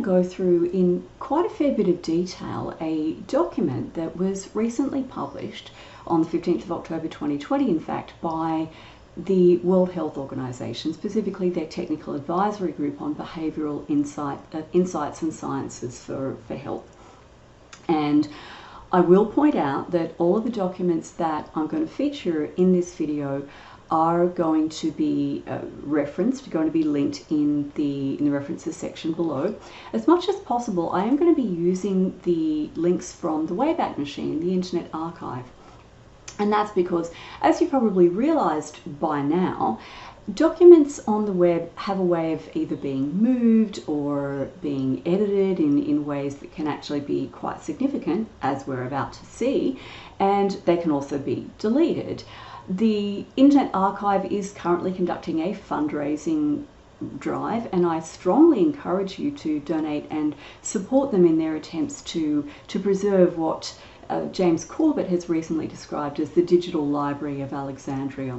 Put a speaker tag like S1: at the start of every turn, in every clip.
S1: to go through in quite a fair bit of detail a document that was recently published on the 15th of October 2020, in fact, by the World Health Organization, specifically their technical advisory group on behavioural insights and sciences for health. And I will point out that all of the documents that I'm going to feature in this video are going to be referenced, going to be linked in the references section below. As much as possible, I am going to be using the links from the Wayback Machine, the Internet Archive. And that's because, as you probably realized by now, documents on the web have a way of either being moved or being edited in ways that can actually be quite significant, as we're about to see, and they can also be deleted. The Internet Archive is currently conducting a fundraising drive, and I strongly encourage you to donate and support them in their attempts to preserve what James Corbett has recently described as the digital library of Alexandria.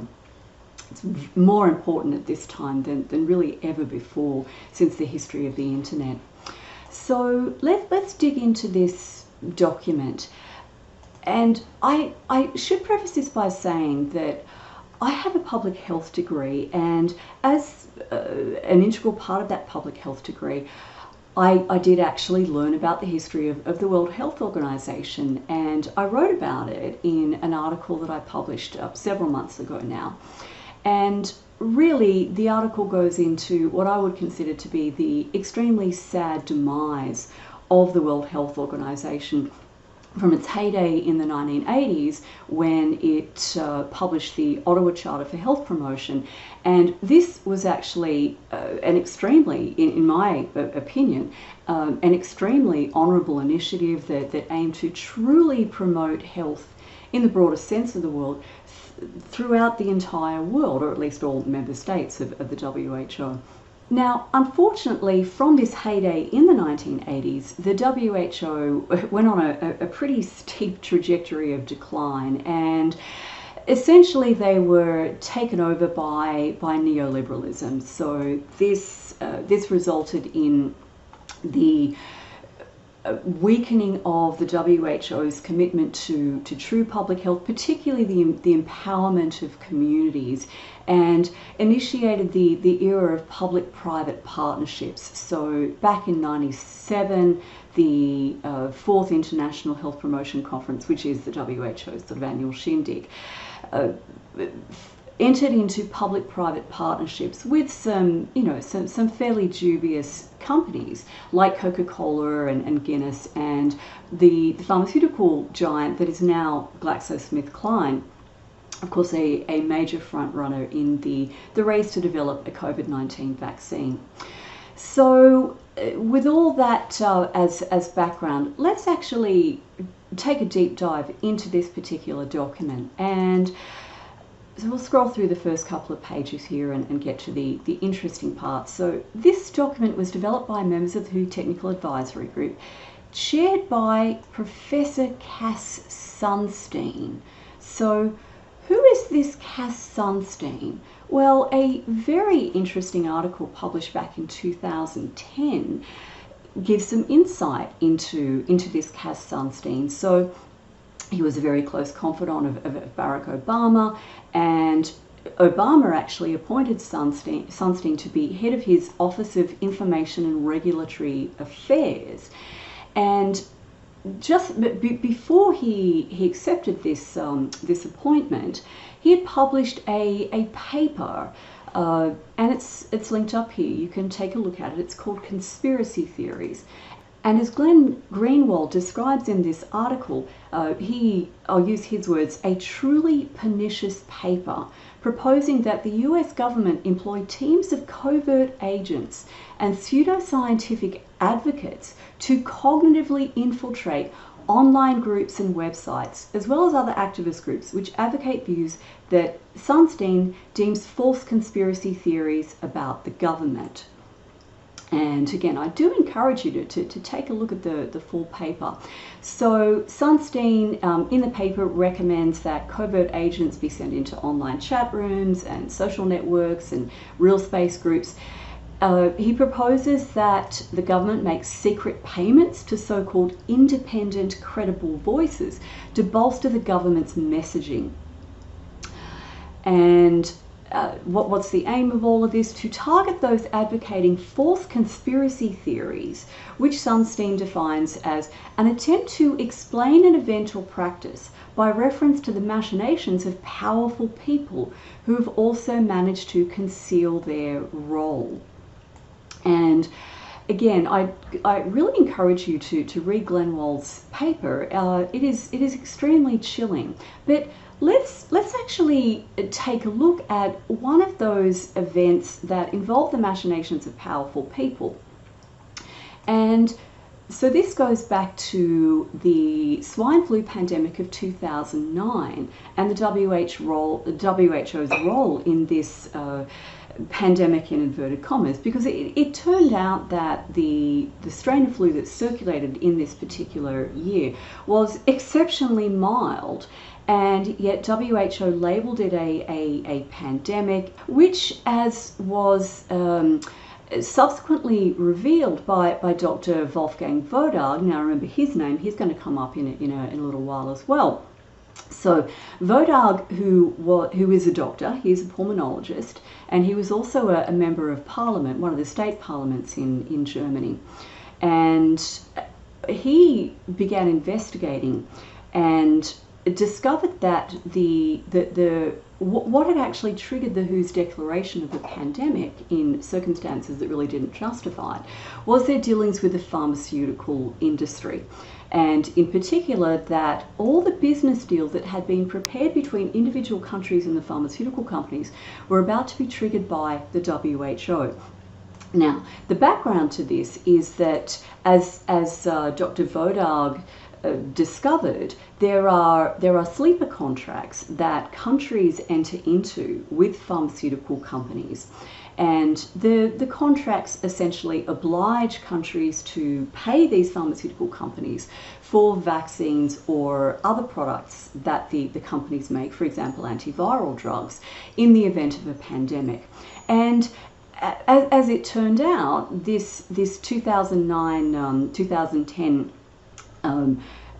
S1: It's more important at this time than really ever before since the history of the internet. So let's dig into this document. And I should preface this by saying that I have a public health degree, and as an integral part of that public health degree, I did actually learn about the history of the World Health Organization, and I wrote about it in an article that I published several months ago now. And really, the article goes into what I would consider to be the extremely sad demise of the World Health Organization from its heyday in the 1980s, when it published the Ottawa Charter for Health Promotion. And this was actually an extremely, in my opinion, an extremely honourable initiative that aimed to truly promote health in the broadest sense of the world throughout the entire world, or at least all member states of the WHO. Now, unfortunately, from this heyday in the 1980s, the WHO went on a pretty steep trajectory of decline, and essentially they were taken over by neoliberalism. So this resulted in the weakening of the WHO's commitment to true public health, particularly the empowerment of communities, and initiated the era of public-private partnerships. So back in '97, the Fourth International Health Promotion Conference, which is the WHO's sort of annual shindig, entered into public-private partnerships with some fairly dubious companies like Coca-Cola and Guinness, and the pharmaceutical giant that is now GlaxoSmithKline, of course a major front runner in the race to develop a COVID-19 vaccine. So with all that as background, let's actually take a deep dive into this particular document. And so we'll scroll through the first couple of pages here and get to the interesting parts. So this document was developed by members of the WHO Technical Advisory Group, chaired by Professor Cass Sunstein. So who is this Cass Sunstein? Well, a very interesting article published back in 2010 gives some insight into this Cass Sunstein. So he was a very close confidant of Barack Obama, and Obama actually appointed Sunstein to be head of his Office of Information and Regulatory Affairs. And just before he accepted this appointment, he had published a paper, and it's linked up here. You can take a look at it. It's called Conspiracy Theories. And as Glenn Greenwald describes in this article, I'll use his words, a truly pernicious paper proposing that the US government employ teams of covert agents and pseudoscientific advocates to cognitively infiltrate online groups and websites, as well as other activist groups, which advocate views that Sunstein deems false conspiracy theories about the government. And again, I do encourage you to take a look at the full paper. So Sunstein in the paper recommends that covert agents be sent into online chat rooms and social networks and real space groups he proposes that the government makes secret payments to so-called independent, credible voices to bolster the government's messaging. And what's the aim of all of this? To target those advocating false conspiracy theories, which Sunstein defines as an attempt to explain an event or practice by reference to the machinations of powerful people who have also managed to conceal their role. And again, I really encourage you to read Glenn Wall's paper. It is extremely chilling. But let's actually take a look at one of those events that involve the machinations of powerful people. And so this goes back to the swine flu pandemic of 2009 and the WHO's role in this pandemic in inverted commas, because it turned out that the strain of flu that circulated in this particular year was exceptionally mild, and yet WHO labelled it a pandemic, which, as was subsequently revealed by Dr. Wolfgang Wodarg. Now remember his name, he's going to come up in a little while as well. So Wodarg, who is a doctor, he's a pulmonologist, and he was also a member of parliament, one of the state parliaments in Germany. And he began investigating and discovered that what had actually triggered the WHO's declaration of the pandemic in circumstances that really didn't justify it was their dealings with the pharmaceutical industry. And in particular, that all the business deals that had been prepared between individual countries and the pharmaceutical companies were about to be triggered by the WHO. Now, the background to this is that, as Dr. Wodarg discovered, there are sleeper contracts that countries enter into with pharmaceutical companies, and the contracts essentially oblige countries to pay these pharmaceutical companies for vaccines or other products that the companies make, for example antiviral drugs, in the event of a pandemic. And as it turned out, this 2009-2010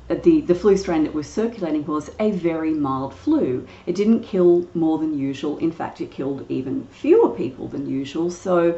S1: the flu strain that was circulating was a very mild flu. It didn't kill more than usual. In fact, it killed even fewer people than usual. So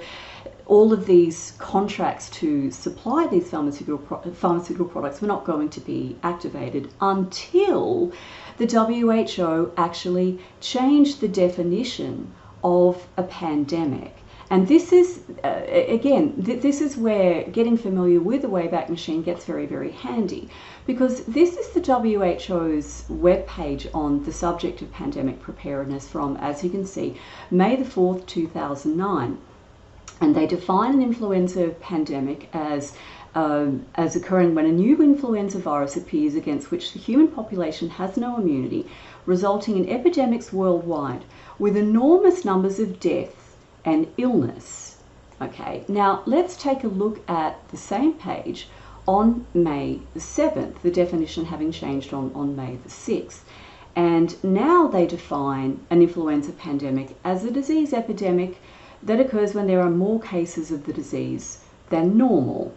S1: all of these contracts to supply these pharmaceutical products were not going to be activated until the WHO actually changed the definition of a pandemic. And this is, again, this is where getting familiar with the Wayback Machine gets very, very handy, because this is the WHO's webpage on the subject of pandemic preparedness from, as you can see, May the 4th, 2009. And they define an influenza pandemic as occurring when a new influenza virus appears against which the human population has no immunity, resulting in epidemics worldwide with enormous numbers of deaths and illness. Okay, now let's take a look at the same page on May the 7th, the definition having changed on May the 6th. And now they define an influenza pandemic as a disease epidemic that occurs when there are more cases of the disease than normal.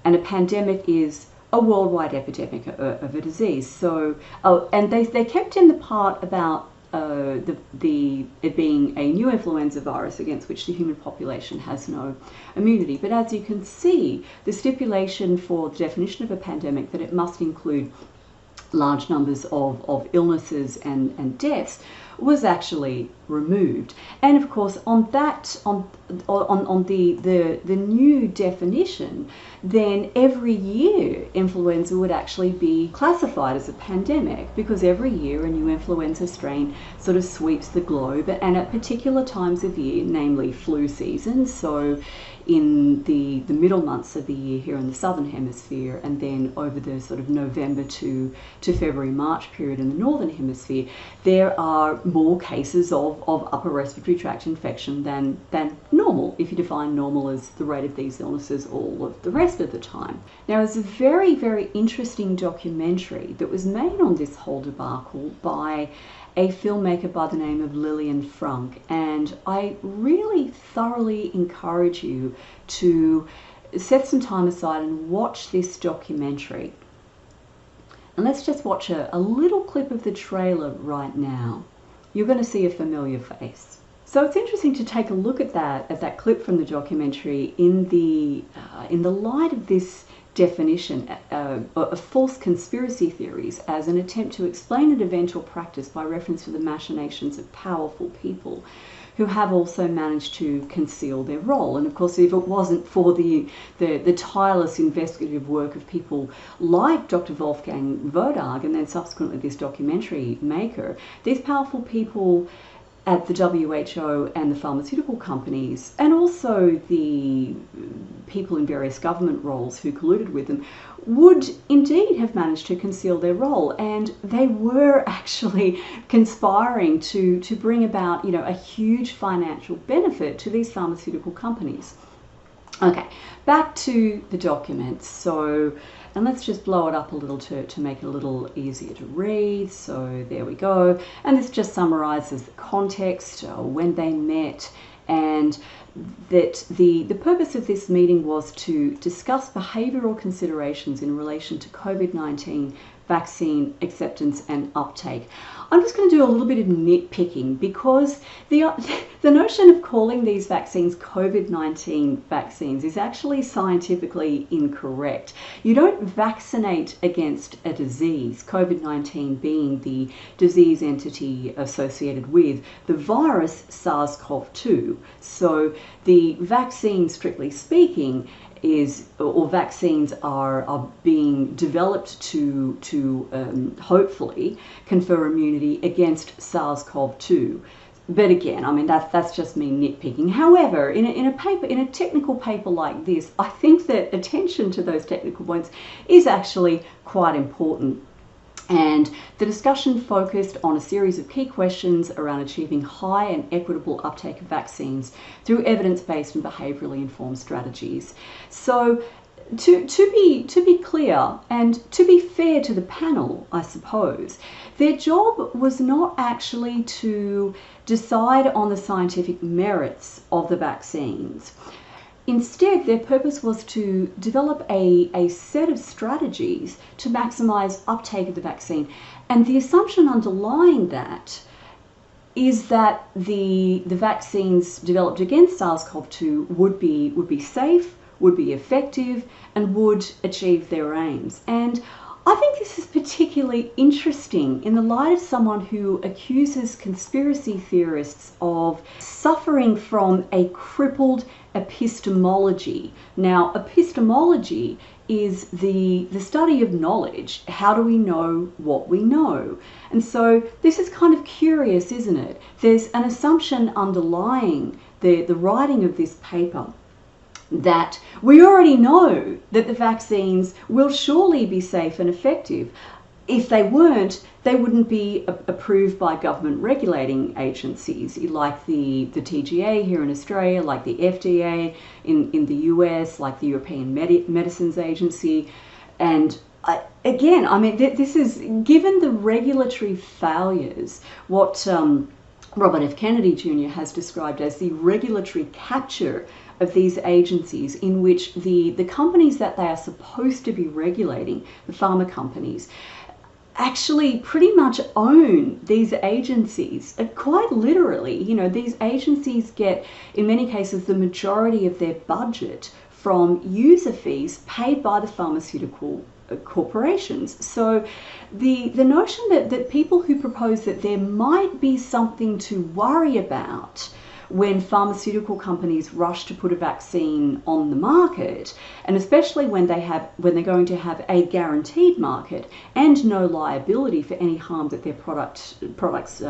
S1: And a pandemic is a worldwide epidemic of a disease. So, and they kept in the part about it being a new influenza virus against which the human population has no immunity. But as you can see, the stipulation for the definition of a pandemic, that it must include large numbers of illnesses and deaths, was actually removed. And of course, on that, on the new definition, then every year influenza would actually be classified as a pandemic, because every year a new influenza strain sort of sweeps the globe, and at particular times of year, namely flu season. So in the middle months of the year here in the southern hemisphere, and then over the sort of November to February, March period in the northern hemisphere, there are more cases of upper respiratory tract infection than normal, if you define normal as the rate of these illnesses all of the rest of the time. Now, there's a very, very interesting documentary that was made on this whole debacle by a filmmaker by the name of Lillian Frank, and I really thoroughly encourage you to set some time aside and watch this documentary. And let's just watch a little clip of the trailer right now. You're going to see a familiar face. So it's interesting to take a look at that clip from the documentary in the light of this definition of false conspiracy theories as an attempt to explain an event or practice by reference to the machinations of powerful people who have also managed to conceal their role. And of course, if it wasn't for the tireless investigative work of people like Dr. Wolfgang Wodarg and then subsequently this documentary maker, these powerful people at the WHO and the pharmaceutical companies, and also the people in various government roles who colluded with them, would indeed have managed to conceal their role, and they were actually conspiring to bring about, you know, a huge financial benefit to these pharmaceutical companies. Okay, back to the documents. And let's just blow it up a little to make it a little easier to read. So there we go. And this just summarizes the context, when they met, and that the purpose of this meeting was to discuss behavioural considerations in relation to COVID-19 vaccine acceptance and uptake. I'm just going to do a little bit of nitpicking because the notion of calling these vaccines COVID-19 vaccines is actually scientifically incorrect. You don't vaccinate against a disease, COVID-19 being the disease entity associated with the virus SARS-CoV-2. So the vaccine, strictly speaking, vaccines are being developed to hopefully confer immunity against SARS-CoV-2. But again, I mean, that's just me nitpicking. However, in a technical paper like this, I think that attention to those technical points is actually quite important. And the discussion focused on a series of key questions around achieving high and equitable uptake of vaccines through evidence-based and behaviourally informed strategies. So to be clear and to be fair to the panel, I suppose, their job was not actually to decide on the scientific merits of the vaccines. Instead, their purpose was to develop a set of strategies to maximise uptake of the vaccine. And the assumption underlying that is that the vaccines developed against SARS-CoV-2 would be safe, would be effective, and would achieve their aims. And I think this is particularly interesting in the light of someone who accuses conspiracy theorists of suffering from a crippled epistemology. Now, epistemology is the study of knowledge. How do we know what we know? And so this is kind of curious, isn't it? There's an assumption underlying the writing of this paper that we already know that the vaccines will surely be safe and effective. If they weren't, they wouldn't be approved by government regulating agencies like the TGA here in Australia, like the FDA in the US, like the European Medicines Agency. And again, I mean, this is, given the regulatory failures, what Robert F. Kennedy Jr. has described as the regulatory capture of these agencies, in which the companies that they are supposed to be regulating, the pharma companies, actually pretty much own these agencies. Quite literally, you know, these agencies get, in many cases, the majority of their budget from user fees paid by the pharmaceutical corporations. So the notion that people who propose that there might be something to worry about when pharmaceutical companies rush to put a vaccine on the market, and especially when they're going to have a guaranteed market and no liability for any harm that their products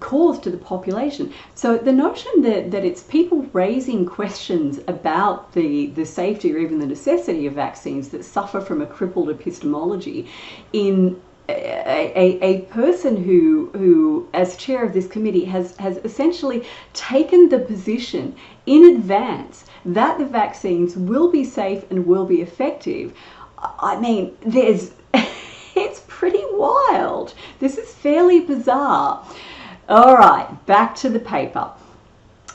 S1: cause to the population. So the notion that it's people raising questions about the safety or even the necessity of vaccines that suffer from a crippled epistemology in a person who, as chair of this committee, has essentially taken the position in advance that the vaccines will be safe and will be effective. I mean, it's pretty wild. This is fairly bizarre. All right, back to the paper.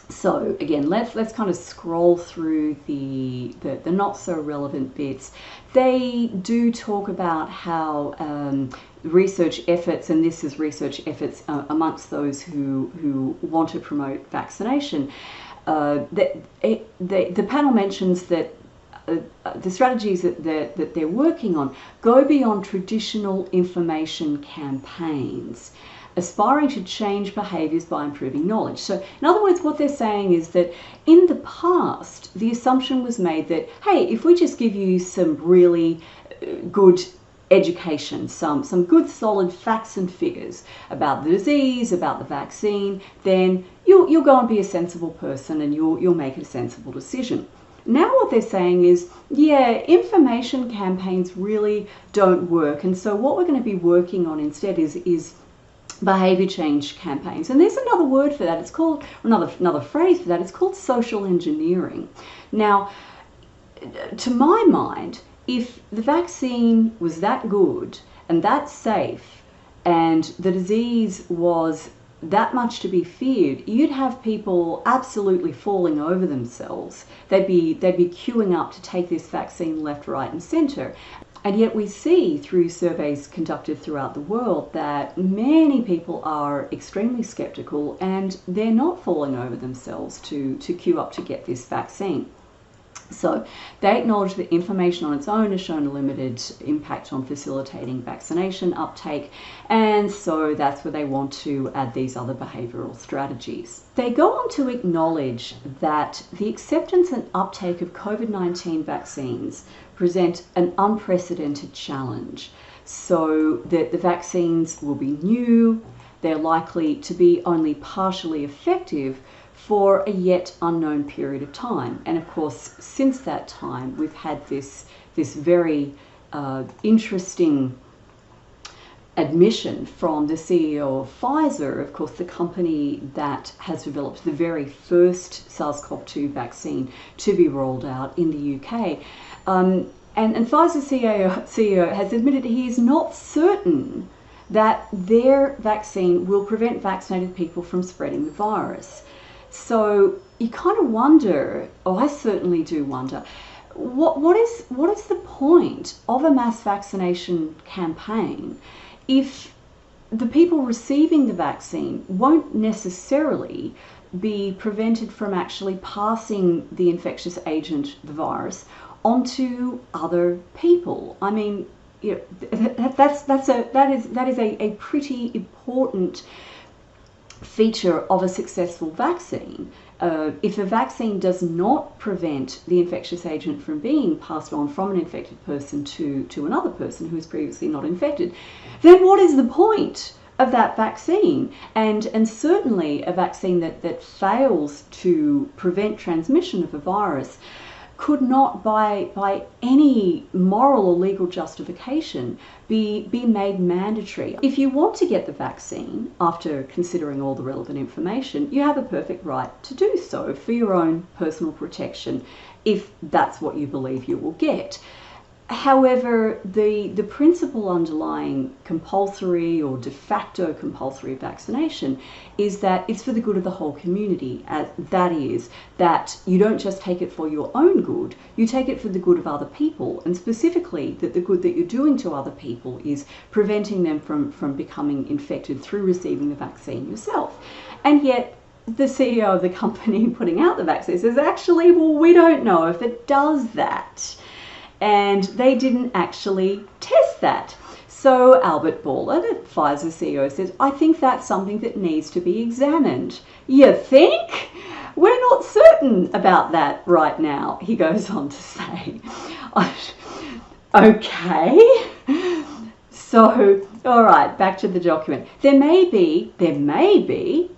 S1: So again, let's kind of scroll through the not so relevant bits. They do talk about how research efforts, and this is research efforts amongst those who want to promote vaccination. The panel mentions that the strategies that they're working on go beyond traditional information campaigns, aspiring to change behaviours by improving knowledge. So in other words, what they're saying is that in the past, the assumption was made that, hey, if we just give you some really good education, some good solid facts and figures about the disease, about the vaccine, then you'll go and be a sensible person and you'll make a sensible decision. Now what they're saying is, yeah, information campaigns really don't work, and so what we're going to be working on instead is behaviour change campaigns. And there's another word for that. It's called, another phrase for that. It's called social engineering. Now, to my mind, if the vaccine was that good and that safe and the disease was that much to be feared, you'd have people absolutely falling over themselves. They'd be queuing up to take this vaccine left, right and centre. And yet we see through surveys conducted throughout the world that many people are extremely sceptical and they're not falling over themselves to queue up to get this vaccine. So they acknowledge that information on its own has shown a limited impact on facilitating vaccination uptake, and so that's where they want to add these other behavioural strategies. They go on to acknowledge that the acceptance and uptake of COVID-19 vaccines present an unprecedented challenge, so that the vaccines will be new, they're likely to be only partially effective for a yet unknown period of time. And of course, since that time, we've had this very interesting admission from the CEO of Pfizer, of course, the company that has developed the very first SARS-CoV-2 vaccine to be rolled out in the UK. And Pfizer's CEO has admitted he is not certain that their vaccine will prevent vaccinated people from spreading the virus. So you kind of wonder, or I certainly do wonder, what is the point of a mass vaccination campaign if the people receiving the vaccine won't necessarily be prevented from actually passing the infectious agent, the virus, onto other people? I mean, you know, that is a pretty important feature of a successful vaccine. If a vaccine does not prevent the infectious agent from being passed on from an infected person to another person who is previously not infected, then what is the point of that vaccine? And certainly a vaccine that fails to prevent transmission of a virus could not by any moral or legal justification be made mandatory. If you want to get the vaccine, after considering all the relevant information, you have a perfect right to do so for your own personal protection, if that's what you believe you will get. However, the principle underlying compulsory or de facto compulsory vaccination is that it's for the good of the whole community. That is, that you don't just take it for your own good, you take it for the good of other people, and specifically that the good that you're doing to other people is preventing them from becoming infected through receiving the vaccine yourself. And yet, the CEO of the company putting out the vaccine says, actually, well, we don't know if it does that. And they didn't actually test that. So Albert Bourla, the Pfizer CEO, says, I think that's something that needs to be examined. You think? We're not certain about that right now, he goes on to say. Okay. So, all right, back to the document. There may be,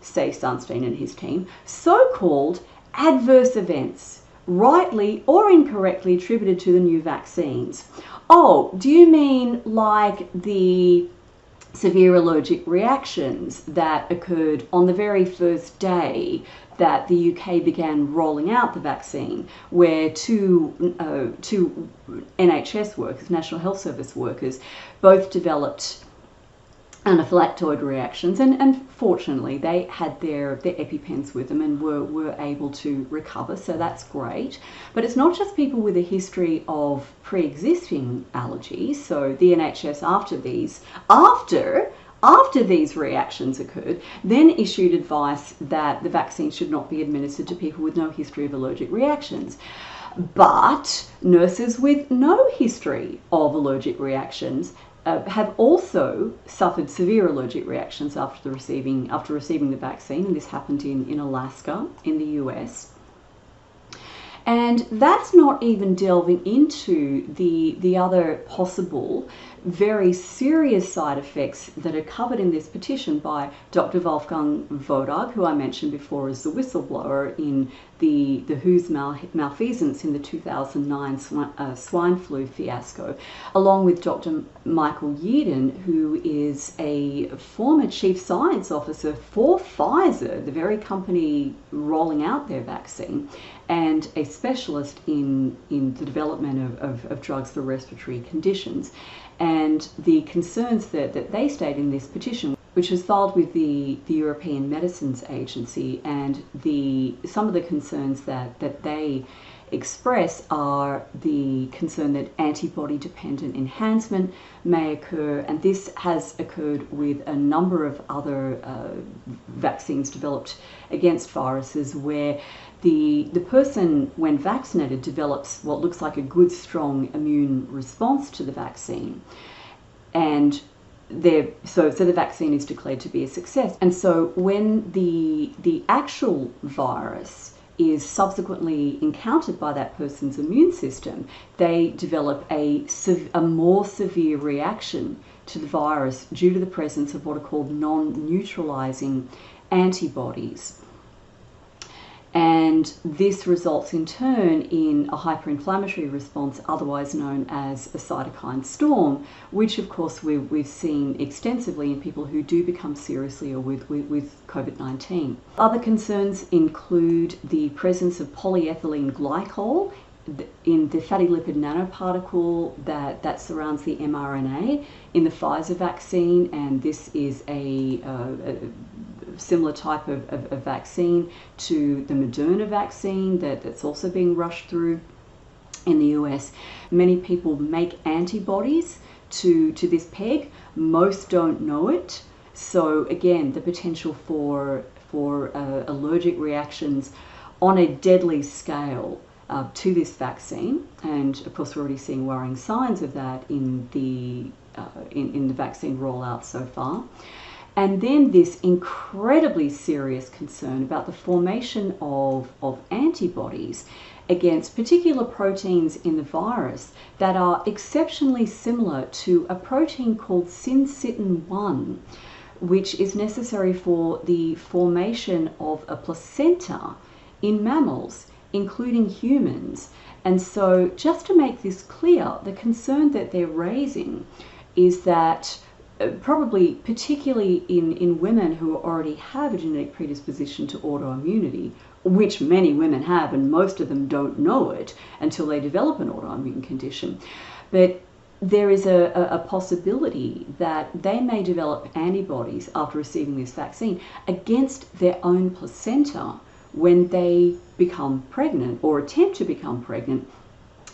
S1: say Sunstein and his team, so-called adverse events, rightly or incorrectly attributed to the new vaccines. Oh, do you mean like the severe allergic reactions that occurred on the very first day that the UK began rolling out the vaccine, where two NHS workers, National Health Service workers, both developed anaphylactoid reactions, and fortunately they had their EpiPens with them and were able to recover, so that's great. But it's not just people with a history of pre-existing allergies. So the NHS after these reactions occurred, then issued advice that the vaccine should not be administered to people with no history of allergic reactions. But nurses with no history of allergic reactions have also suffered severe allergic reactions after receiving the vaccine, and this happened in Alaska in the US. And that's not even delving into the other possible very serious side effects that are covered in this petition by Dr. Wolfgang Wodarg, who I mentioned before as the whistleblower in the WHO's malfeasance in the 2009 swine flu fiasco, along with Dr. Michael Yeadon, who is a former chief science officer for Pfizer, the very company rolling out their vaccine, and a specialist in the development of drugs for respiratory conditions. And the concerns that they state in this petition, which was filed with the European Medicines Agency, and some of the concerns that they express are the concern that antibody-dependent enhancement may occur, and this has occurred with a number of other vaccines developed against viruses, where the person, when vaccinated, develops what looks like a good, strong immune response to the vaccine, and so the vaccine is declared to be a success. And so when the actual virus is subsequently encountered by that person's immune system, they develop a more severe reaction to the virus due to the presence of what are called non-neutralizing antibodies. And this results in turn in a hyperinflammatory response, otherwise known as a cytokine storm, which of course we've seen extensively in people who do become seriously ill with COVID-19. Other concerns include the presence of polyethylene glycol in the fatty lipid nanoparticle that surrounds the mRNA in the Pfizer vaccine, and this is a similar type of vaccine to the Moderna vaccine that's also being rushed through in the US. Many people make antibodies to this PEG. Most don't know it. So again, the potential for allergic reactions on a deadly scale to this vaccine, and of course we're already seeing worrying signs of that in the vaccine rollout so far. And then this incredibly serious concern about the formation of antibodies against particular proteins in the virus that are exceptionally similar to a protein called syncytin-1, which is necessary for the formation of a placenta in mammals, including humans. And so just to make this clear, the concern that they're raising is that probably particularly in women who already have a genetic predisposition to autoimmunity, which many women have, and most of them don't know it until they develop an autoimmune condition. But there is a possibility that they may develop antibodies after receiving this vaccine against their own placenta when they become pregnant or attempt to become pregnant,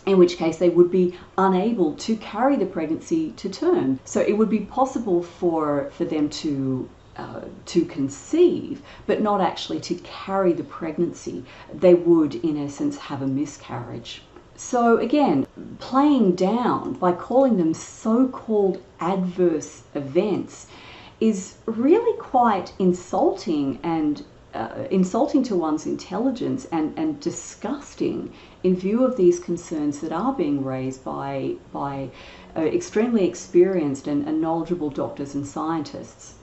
S1: in which case they would be unable to carry the pregnancy to term. So it would be possible for them to conceive, but not actually to carry the pregnancy. They would, in essence, have a miscarriage. So again, playing down by calling them so-called adverse events is really quite insulting and insulting to one's intelligence and disgusting in view of these concerns that are being raised by extremely experienced and knowledgeable doctors and scientists.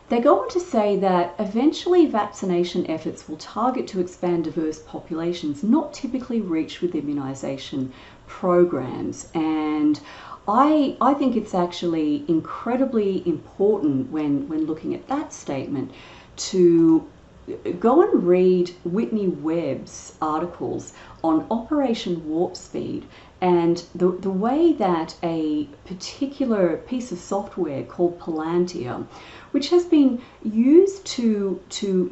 S1: They go on to say that eventually vaccination efforts will target to expand diverse populations not typically reached with immunization programs. And I think it's actually incredibly important when looking at that statement to go and read Whitney Webb's articles on Operation Warp Speed and the way that a particular piece of software called Palantir, which has been used to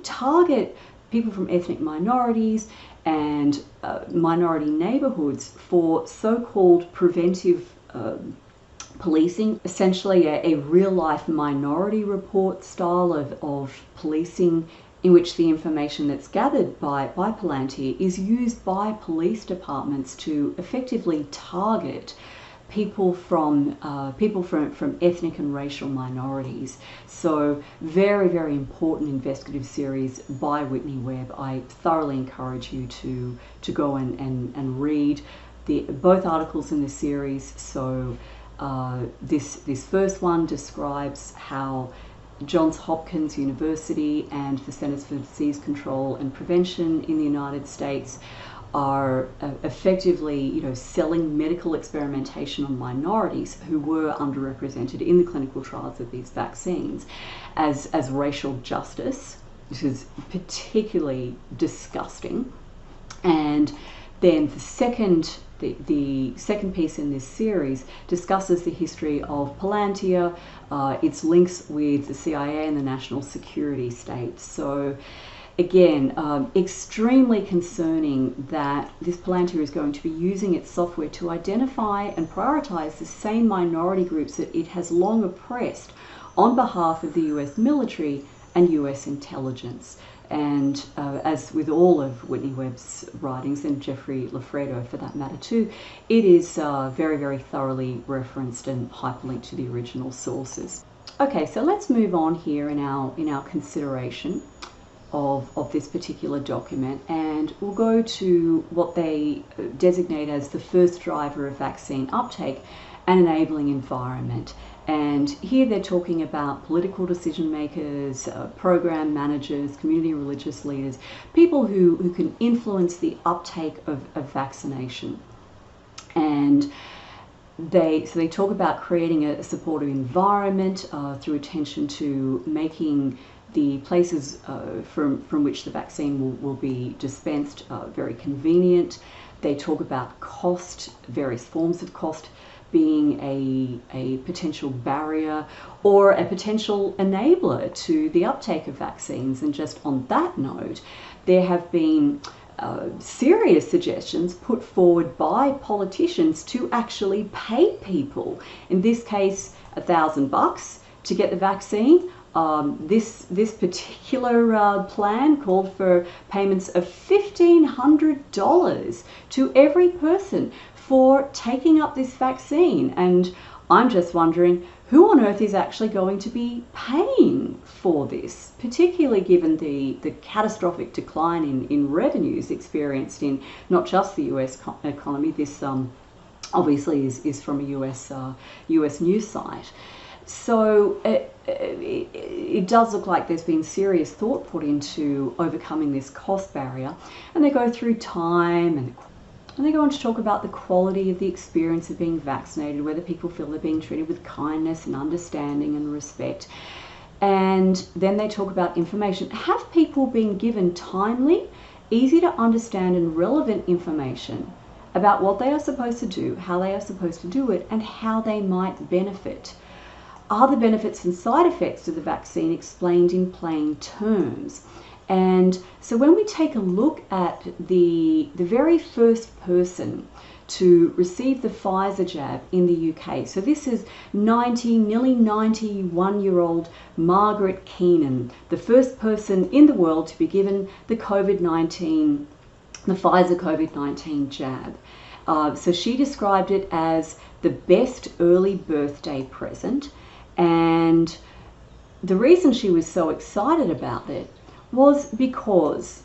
S1: target people from ethnic minorities and minority neighborhoods for so-called preventive policing, essentially a real-life minority report style of policing, in which the information that's gathered by Palantir is used by police departments to effectively target people from ethnic and racial minorities. So very, very important investigative series by Whitney Webb. I thoroughly encourage you to go and read both articles in the series. So this first one describes how Johns Hopkins University and the Centers for Disease Control and Prevention in the United States are effectively, selling medical experimentation on minorities who were underrepresented in the clinical trials of these vaccines as racial justice, which is particularly disgusting. And then the second piece in this series discusses the history of Palantir, its links with the CIA and the national security state. So again, extremely concerning that this Palantir is going to be using its software to identify and prioritize the same minority groups that it has long oppressed on behalf of the US military and US intelligence. And as with all of Whitney Webb's writings, and Jeffrey Lafredo for that matter too, it is very, very thoroughly referenced and hyperlinked to the original sources. Okay, so let's move on here in our consideration of this particular document, and we'll go to what they designate as the first driver of vaccine uptake, an enabling environment. And here they're talking about political decision makers, program managers, community religious leaders, people who can influence the uptake of vaccination. And they talk about creating a supportive environment through attention to making the places from which the vaccine will be dispensed very convenient. They talk about cost, various forms of cost being a potential barrier or a potential enabler to the uptake of vaccines. And just on that note, there have been serious suggestions put forward by politicians to actually pay people, in this case $1,000 to get the vaccine. This particular plan called for payments of $1,500 to every person for taking up this vaccine. And I'm just wondering who on earth is actually going to be paying for this, particularly given the catastrophic decline in revenues experienced in not just the US economy. This obviously is from a US news site. So it does look like there's been serious thought put into overcoming this cost barrier. And they go through time and they go on to talk about the quality of the experience of being vaccinated, whether people feel they're being treated with kindness and understanding and respect. And then they talk about information. Have people been given timely, easy to understand and relevant information about what they are supposed to do, how they are supposed to do it, and how they might benefit? Are the benefits and side effects of the vaccine explained in plain terms? And so when we take a look at the very first person to receive the Pfizer jab in the UK, so this is nearly 91-year-old Margaret Keenan, the first person in the world to be given the Pfizer COVID-19 jab. So she described it as the best early birthday present, and the reason she was so excited about it was because,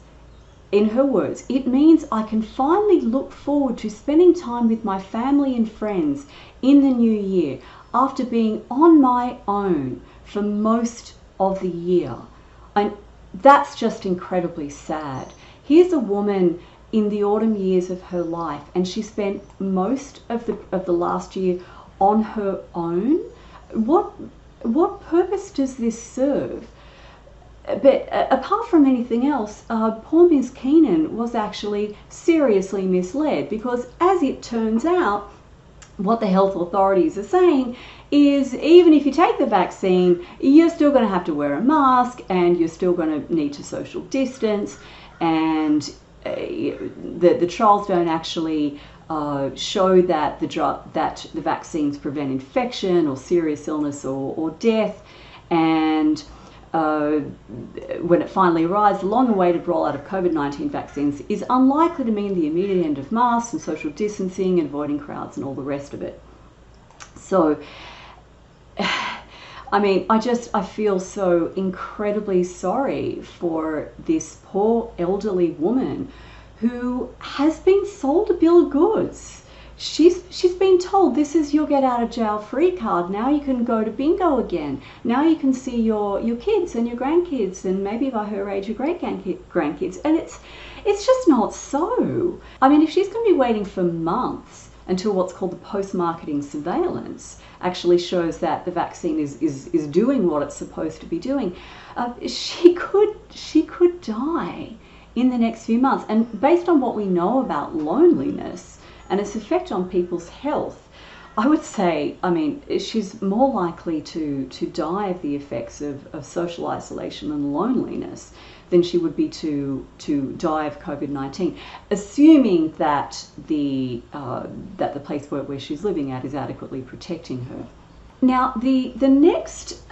S1: in her words, it means I can finally look forward to spending time with my family and friends in the new year after being on my own for most of the year. And that's just incredibly sad. Here's a woman in the autumn years of her life, and she spent most of the last year on her own. What purpose does this serve? But apart from anything else, poor Miss Keenan was actually seriously misled, because as it turns out, what the health authorities are saying is even if you take the vaccine, you're still going to have to wear a mask, and you're still going to need to social distance, and the trials don't actually show that the vaccines prevent infection or serious illness or death. And when it finally arrives, the long-awaited rollout of COVID-19 vaccines is unlikely to mean the immediate end of masks and social distancing and avoiding crowds and all the rest of it. So, I mean, I feel so incredibly sorry for this poor elderly woman who has been sold a bill of goods. She's been told, this is your get out of jail free card. Now you can go to bingo again. Now you can see your kids and your grandkids, and maybe by her age your great grandkids. And it's just not so. I mean, if she's going to be waiting for months until what's called the post-marketing surveillance actually shows that the vaccine is doing what it's supposed to be doing, she could die in the next few months. And based on what we know about loneliness and its effect on people's health, I would say, I mean, she's more likely to die of the effects of social isolation and loneliness than she would be to die of COVID-19, assuming that the place where she's living at is adequately protecting her. Now, the next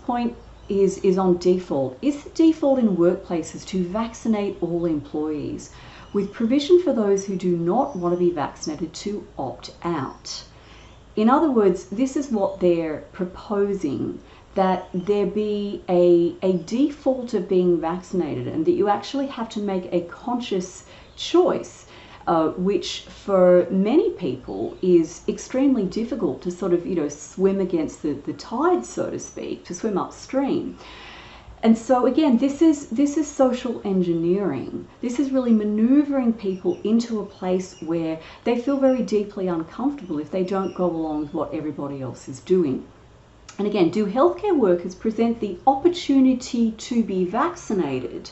S1: point is on default. Is the default in workplaces to vaccinate all employees, with provision for those who do not want to be vaccinated to opt out? In other words, this is what they're proposing, that there be a default of being vaccinated, and that you actually have to make a conscious choice, which for many people is extremely difficult to sort of, swim against the tide, so to speak, to swim upstream. And so again, this is social engineering. This is really maneuvering people into a place where they feel very deeply uncomfortable if they don't go along with what everybody else is doing. And again, do healthcare workers present the opportunity to be vaccinated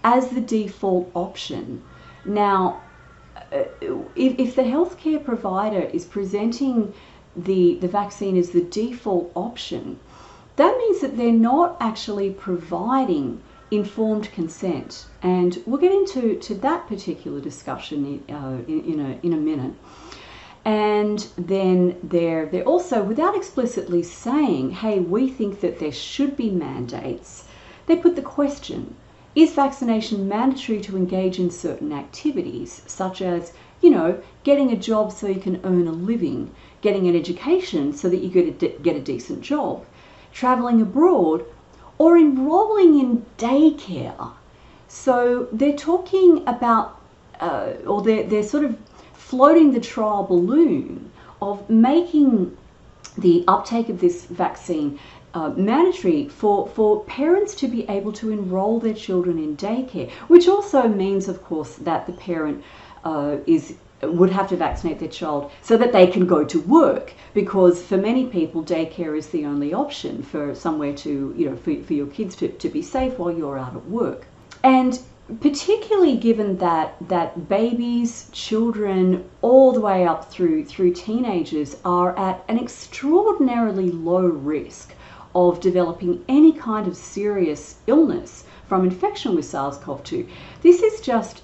S1: as the default option? Now, if the healthcare provider is presenting the vaccine as the default option, that means that they're not actually providing informed consent. And we'll get into that particular discussion in a minute. And then they're also, without explicitly saying, hey, we think that there should be mandates, they put the question, is vaccination mandatory to engage in certain activities, such as, getting a job so you can earn a living, getting an education so that you get a decent job, traveling abroad, or enrolling in daycare? So they're talking about, or they're sort of floating the trial balloon of making the uptake of this vaccine mandatory for parents to be able to enroll their children in daycare, which also means, of course, that the parent would have to vaccinate their child so that they can go to work, because for many people daycare is the only option for somewhere to, for your kids to be safe while you're out at work. And particularly given that babies, children, all the way up through teenagers are at an extraordinarily low risk of developing any kind of serious illness from infection with SARS-CoV-2. This is just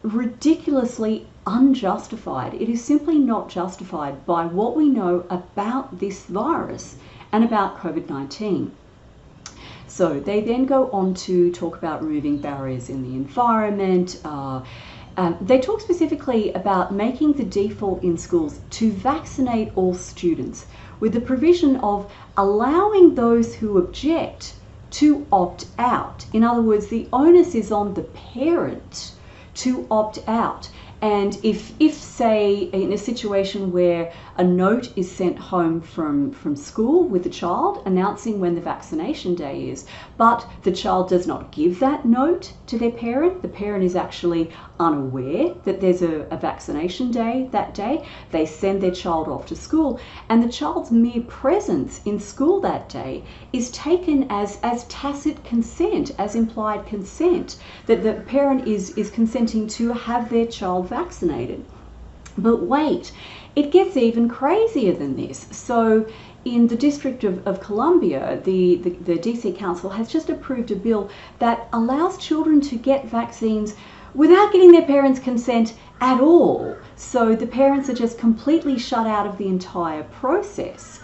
S1: ridiculously unjustified. It is simply not justified by what we know about this virus and about COVID-19. So they then go on to talk about removing barriers in the environment, They talk specifically about making the default in schools to vaccinate all students, with the provision of allowing those who object to opt out. In other words, the onus is on the parent to opt out. And if say, in a situation where a note is sent home from school with the child announcing when the vaccination day is, but the child does not give that note to their parent, the parent is actually unaware that there's a vaccination day that day, they send their child off to school, and the child's mere presence in school that day is taken as tacit consent, as implied consent, that the parent is consenting to have their child vaccinated. But wait, it gets even crazier than this. So in the District of Columbia, the DC Council has just approved a bill that allows children to get vaccines without getting their parents' consent at all. So the parents are just completely shut out of the entire process.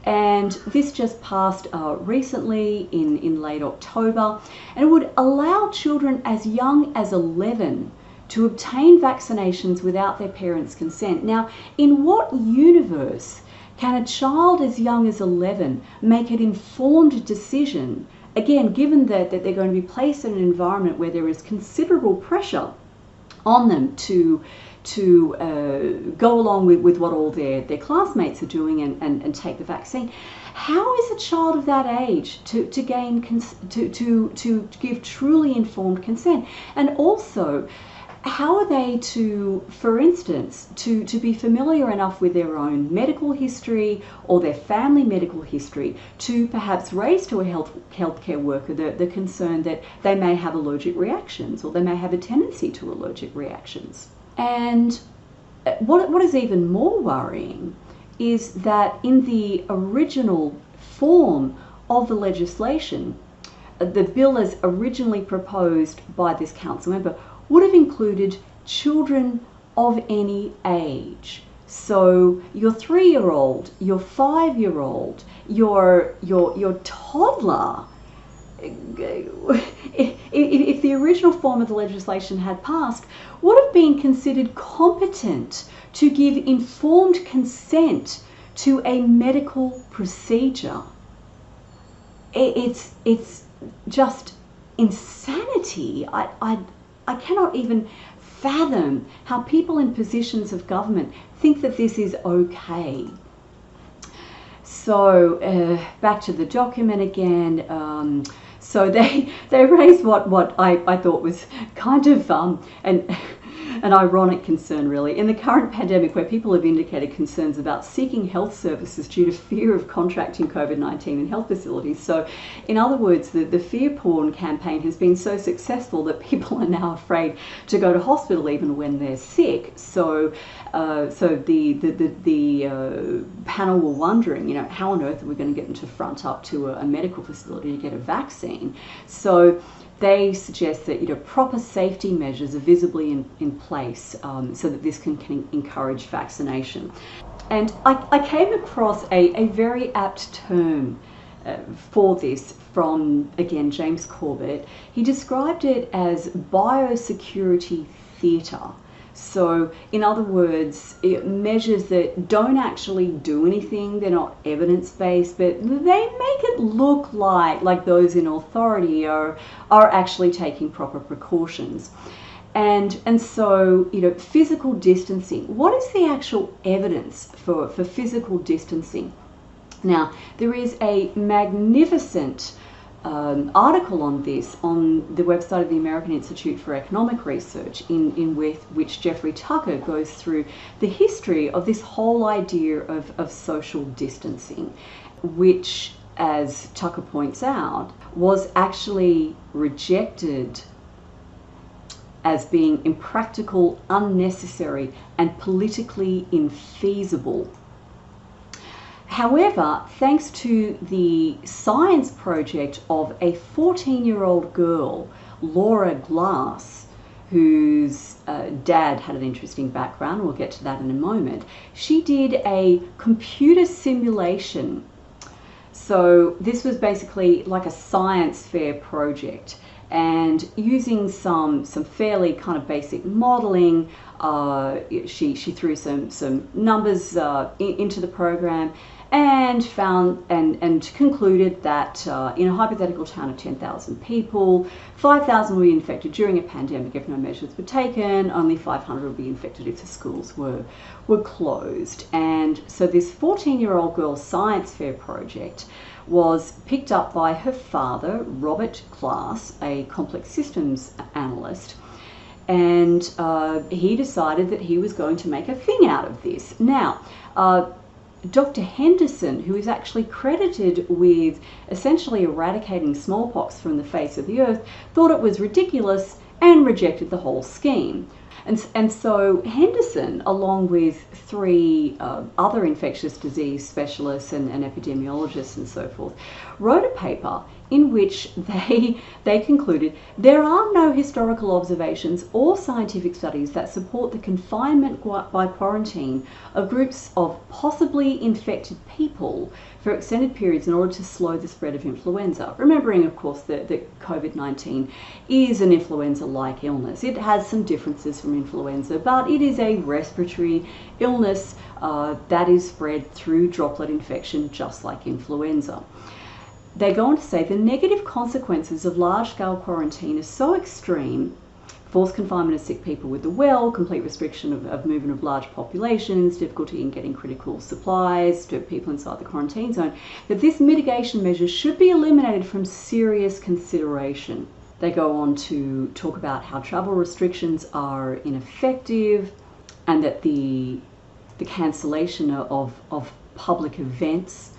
S1: And this just passed recently in late October, and it would allow children as young as 11 to obtain vaccinations without their parents' consent. Now, in what universe can a child as young as 11 make an informed decision, again, given that they're going to be placed in an environment where there is considerable pressure on them to go along with what all their classmates are doing and take the vaccine? How is a child of that age to give truly informed consent? And also, how are they to, for instance, to be familiar enough with their own medical history or their family medical history to perhaps raise to a healthcare worker the concern that they may have allergic reactions, or they may have a tendency to allergic reactions? And what is even more worrying is that in the original form of the legislation, the bill as originally proposed by this council member would have included children of any age. So your 3-year-old, your 5-year-old, your toddler. If the original form of the legislation had passed, would have been considered competent to give informed consent to a medical procedure. It's just insanity. I cannot even fathom how people in positions of government think that this is okay. So back to the document again. So they raised what I thought was kind of an ironic concern, really. In the current pandemic, where people have indicated concerns about seeking health services due to fear of contracting COVID-19 in health facilities. So in other words, the fear porn campaign has been so successful that people are now afraid to go to hospital even when they're sick. So the panel were wondering, how on earth are we going to get them to front up to a medical facility to get a vaccine? So they suggest that proper safety measures are visibly in place so that this can encourage vaccination. And I came across a very apt term for this from, again, James Corbett. He described it as biosecurity theatre. So, in other words, measures that don't actually do anything, they're not evidence-based, but they make it look like those in authority are actually taking proper precautions. And so, physical distancing. What is the actual evidence for physical distancing? Now, there is a magnificent article on this on the website of the American Institute for Economic Research, in which Jeffrey Tucker goes through the history of this whole idea of social distancing, which, as Tucker points out, was actually rejected as being impractical, unnecessary, and politically infeasible. However, thanks to the science project of a 14-year-old girl, Laura Glass, whose dad had an interesting background, we'll get to that in a moment, she did a computer simulation. So this was basically like a science fair project. And using some fairly kind of basic modelling, she threw some numbers into the program, and found and concluded that in a hypothetical town of 10,000 people, 5,000 would be infected during a pandemic if no measures were taken. Only 500 would be infected if the schools were closed. And so this 14-year-old girl's science fair project was picked up by her father, Robert Klaas, a complex systems analyst, and he decided that he was going to make a thing out of this. Now, Dr. Henderson, who is actually credited with essentially eradicating smallpox from the face of the earth, thought it was ridiculous and rejected the whole scheme. And so Henderson, along with three other infectious disease specialists and epidemiologists and so forth, wrote a paper in which they concluded there are no historical observations or scientific studies that support the confinement by quarantine of groups of possibly infected people for extended periods in order to slow the spread of influenza. Remembering, of course, that COVID-19 is an influenza-like illness. It has some differences from influenza, but it is a respiratory illness that is spread through droplet infection, just like influenza. They go on to say the negative consequences of large-scale quarantine are so extreme: forced confinement of sick people with the well, complete restriction of movement of large populations, difficulty in getting critical supplies to people inside the quarantine zone, that this mitigation measure should be eliminated from serious consideration. They go on to talk about how travel restrictions are ineffective, and that the cancellation of public events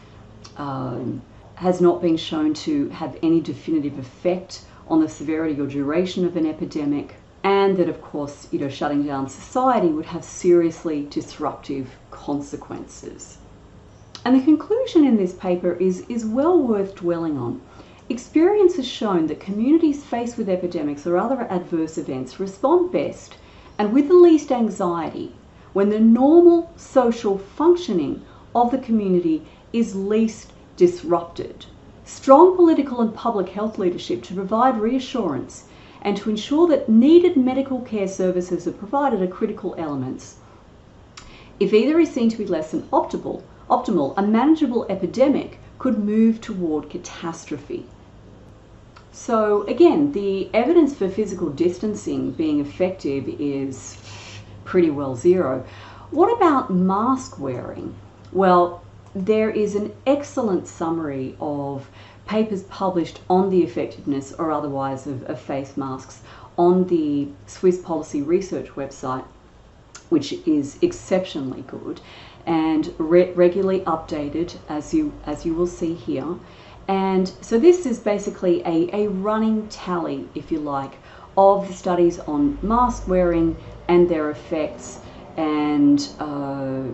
S1: has not been shown to have any definitive effect on the severity or duration of an epidemic, and that, of course, shutting down society would have seriously disruptive consequences. And the conclusion in this paper is well worth dwelling on. Experience has shown that communities faced with epidemics or other adverse events respond best and with the least anxiety when the normal social functioning of the community is least disrupted. Strong political and public health leadership to provide reassurance and to ensure that needed medical care services are provided are critical elements. If either is seen to be less than optimal, a manageable epidemic could move toward catastrophe. So again, the evidence for physical distancing being effective is pretty well zero. What about mask wearing? Well, there is an excellent summary of papers published on the effectiveness or otherwise of face masks on the Swiss Policy Research website, which is exceptionally good and regularly updated, as you will see here. And so this is basically a running tally, if you like, of the studies on mask wearing and their effects. And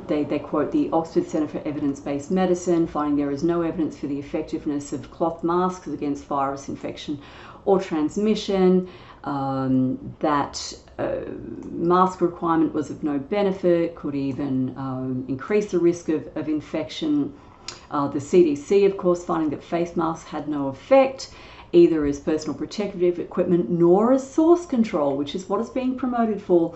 S1: they quote the Oxford Centre for Evidence-Based Medicine, finding there is no evidence for the effectiveness of cloth masks against virus infection or transmission, that mask requirement was of no benefit, could even increase the risk of infection. The CDC, of course, finding that face masks had no effect, either as personal protective equipment nor as source control, which is what it's being promoted for,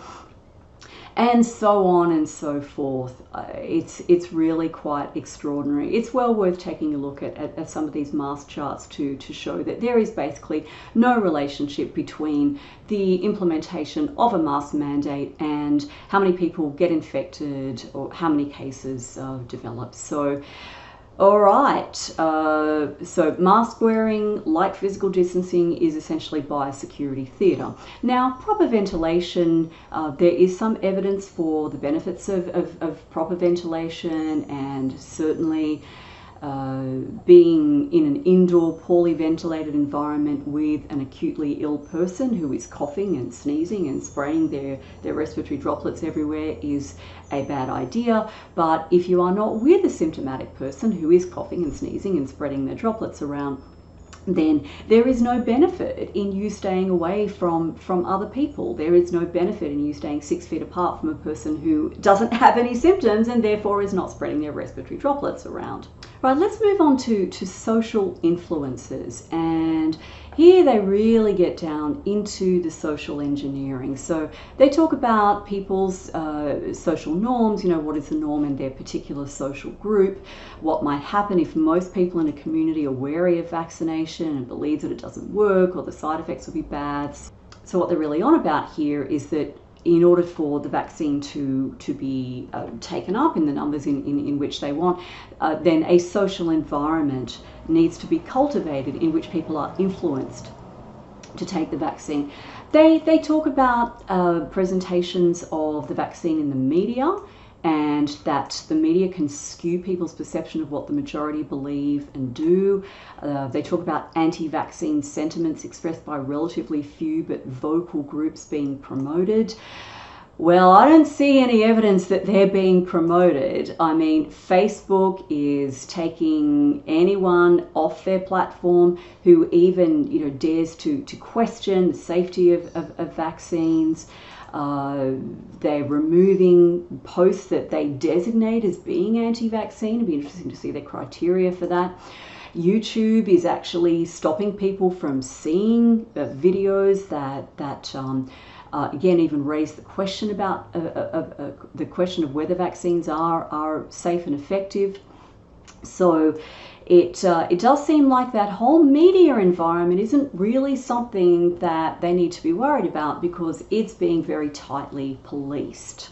S1: and so on and so forth. It's really quite extraordinary. It's well worth taking a look at some of these mask charts to show that there is basically no relationship between the implementation of a mask mandate and how many people get infected or how many cases develop. So, all right, so mask wearing, like physical distancing, is essentially biosecurity theatre. Now, proper ventilation, there is some evidence for the benefits of proper ventilation, and certainly being in an indoor, poorly ventilated environment with an acutely ill person who is coughing and sneezing and spraying their respiratory droplets everywhere is a bad idea. But if you are not with a symptomatic person who is coughing and sneezing and spreading their droplets around, then there is no benefit in you staying away from other people. There is no benefit in you staying 6 feet apart from a person who doesn't have any symptoms and therefore is not spreading their respiratory droplets around. Right, let's move on to social influences, and here they really get down into the social engineering. So they talk about people's social norms, what is the norm in their particular social group, what might happen if most people in a community are wary of vaccination and believe that it doesn't work or the side effects will be bad. So what they're really on about here is that in order for the vaccine to be taken up in the numbers in which they want, then a social environment needs to be cultivated in which people are influenced to take the vaccine. They talk about presentations of the vaccine in the media, and that the media can skew people's perception of what the majority believe and do. They talk about anti-vaccine sentiments expressed by relatively few but vocal groups being promoted. Well, I don't see any evidence that they're being promoted. I mean, Facebook is taking anyone off their platform who even dares to question the safety of vaccines. They're removing posts that they designate as being anti-vaccine. It'd be interesting to see their criteria for that. YouTube is actually stopping people from seeing videos that again even raise the question about the question of whether vaccines are safe and effective. So it does seem like that whole media environment isn't really something that they need to be worried about, because it's being very tightly policed.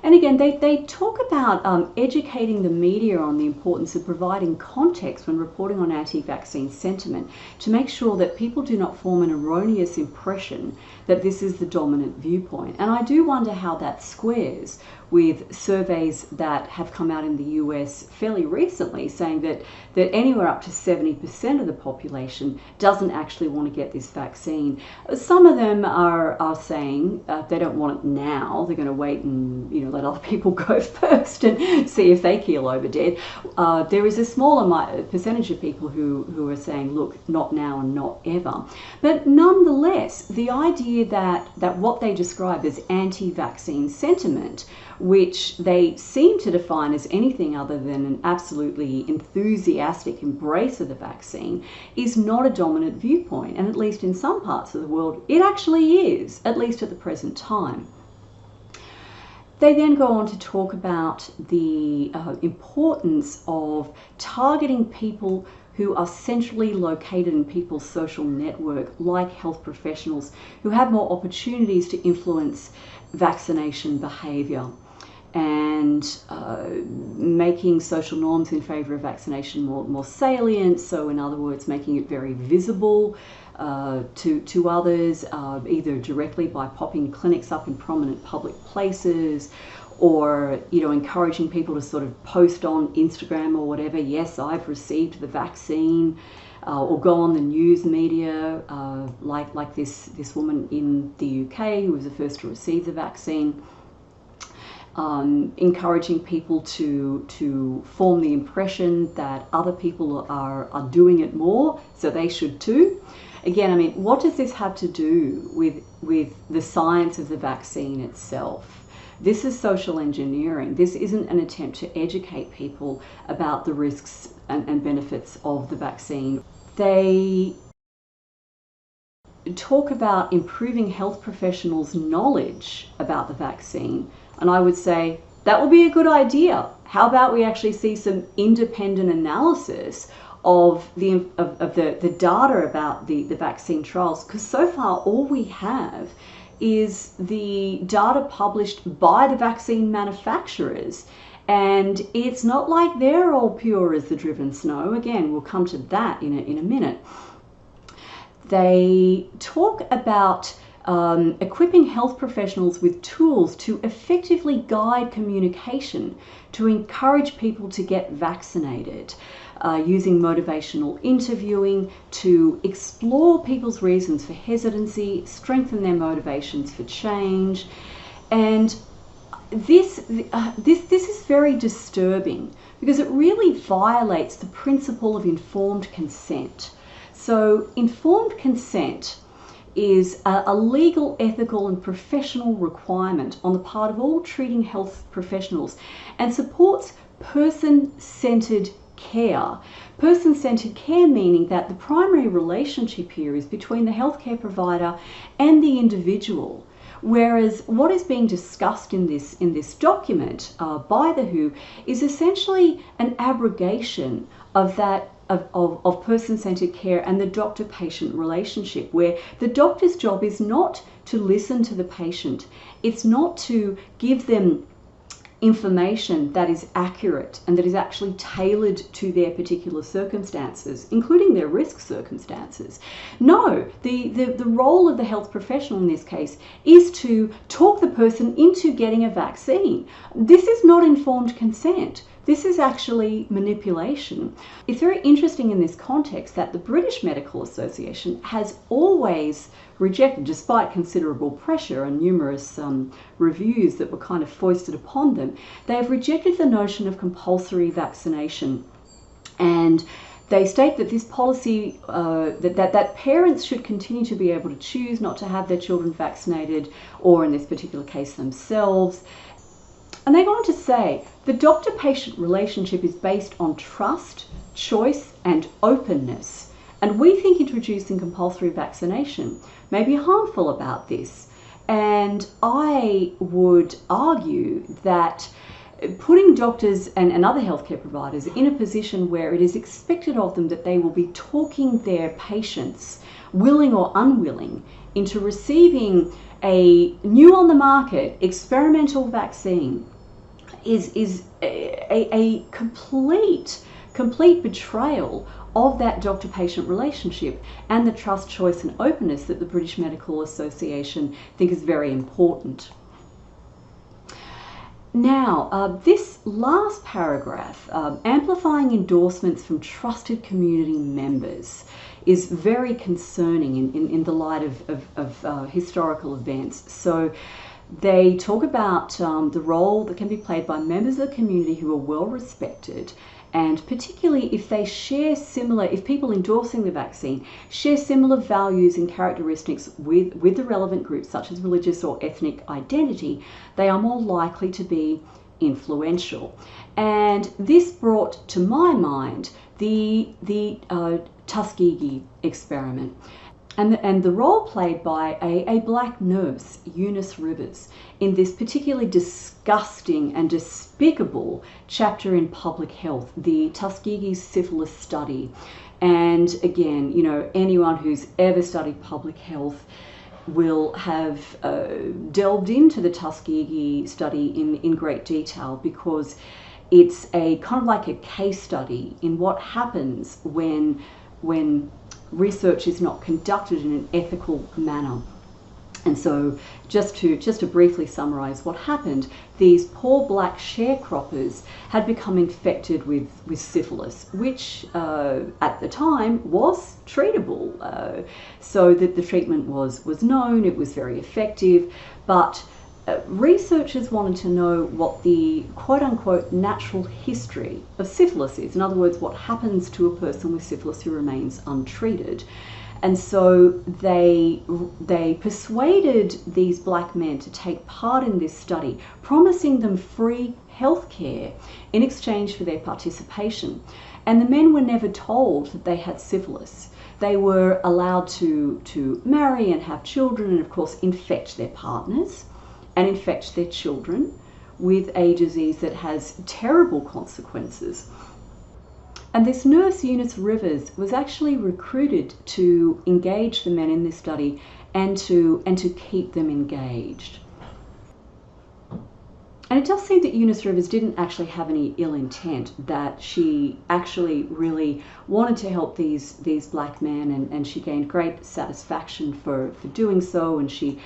S1: And again, they talk about educating the media on the importance of providing context when reporting on anti-vaccine sentiment, to make sure that people do not form an erroneous impression that this is the dominant viewpoint. And I do wonder how that squares with surveys that have come out in the US fairly recently, saying that anywhere up to 70% of the population doesn't actually want to get this vaccine. Some of them are saying they don't want it now. They're going to wait and let other people go first and see if they keel over dead. There is a smaller percentage of people who are saying, look, not now and not ever. But nonetheless, the idea that what they describe as anti-vaccine sentiment, which they seem to define as anything other than an absolutely enthusiastic embrace of the vaccine, is not a dominant viewpoint. And at least in some parts of the world, it actually is, at least at the present time. They then go on to talk about the importance of targeting people who are centrally located in people's social network, like health professionals, who have more opportunities to influence vaccination behaviour, and making social norms in favour of vaccination more salient. So in other words, making it very visible to others, either directly by popping clinics up in prominent public places, or encouraging people to sort of post on Instagram or whatever, yes, I've received the vaccine, or go on the news media, like this woman in the UK who was the first to receive the vaccine. Encouraging people to form the impression that other people are doing it more, so they should too. Again, I mean, what does this have to do with the science of the vaccine itself? This is social engineering. This isn't an attempt to educate people about the risks and benefits of the vaccine. They talk about improving health professionals' knowledge about the vaccine, and I would say that would be a good idea. How about we actually see some independent analysis of the data about the vaccine trials? Because so far all we have is the data published by the vaccine manufacturers, and it's not like they're all pure as the driven snow. Again, we'll come to that in a minute. They talk about equipping health professionals with tools to effectively guide communication to encourage people to get vaccinated, using motivational interviewing to explore people's reasons for hesitancy, strengthen their motivations for change. And this is very disturbing, because it really violates the principle of informed consent. So informed consent is a legal, ethical and professional requirement on the part of all treating health professionals, and supports person-centered care. Person-centered care meaning that the primary relationship here is between the healthcare provider and the individual. Whereas what is being discussed in this document by the WHO is essentially an abrogation of that of person-centered care and the doctor-patient relationship, where the doctor's job is not to listen to the patient. It's not to give them information that is accurate and that is actually tailored to their particular circumstances, including their risk circumstances. No, the role of the health professional in this case is to talk the person into getting a vaccine. This is not informed consent. This is actually manipulation. It's very interesting in this context that the British Medical Association has always rejected, despite considerable pressure and numerous reviews that were kind of foisted upon them, they have rejected the notion of compulsory vaccination. And they state that this policy, that parents should continue to be able to choose not to have their children vaccinated, or in this particular case themselves. And they go on to say, the doctor-patient relationship is based on trust, choice, and openness. And we think introducing compulsory vaccination may be harmful about this. And I would argue that putting doctors and other healthcare providers in a position where it is expected of them that they will be talking their patients, willing or unwilling, into receiving a new on the market experimental vaccine is a complete betrayal of that doctor-patient relationship and the trust, choice and openness that the British Medical Association think is very important. Now, this last paragraph, amplifying endorsements from trusted community members, is very concerning in the light of historical events. So they talk about the role that can be played by members of the community who are well respected, and particularly if they share similar, if people endorsing the vaccine share similar values and characteristics with the relevant groups, such as religious or ethnic identity, they are more likely to be influential. And this brought to my mind the Tuskegee experiment and the role played by a black nurse, Eunice Rivers, in this particularly disgusting and despicable chapter in public health, the Tuskegee syphilis study. And again, you know, anyone who's ever studied public health will have delved into the Tuskegee study in great detail, because it's a kind of like a case study in what happens when research is not conducted in an ethical manner. And so just to briefly summarize what happened, these poor black sharecroppers had become infected with syphilis, which at the time was treatable. So that the treatment was known, it was very effective, but researchers wanted to know what the quote-unquote natural history of syphilis is. In other words, what happens to a person with syphilis who remains untreated. And so they persuaded these black men to take part in this study, promising them free health care in exchange for their participation. And the men were never told that they had syphilis. They were allowed to marry and have children and, of course, infect their partners and infect their children with a disease that has terrible consequences. And this nurse, Eunice Rivers, was actually recruited to engage the men in this study and to keep them engaged. And it does seem that Eunice Rivers didn't actually have any ill intent, that she actually really wanted to help these black men, and she gained great satisfaction for doing so, and she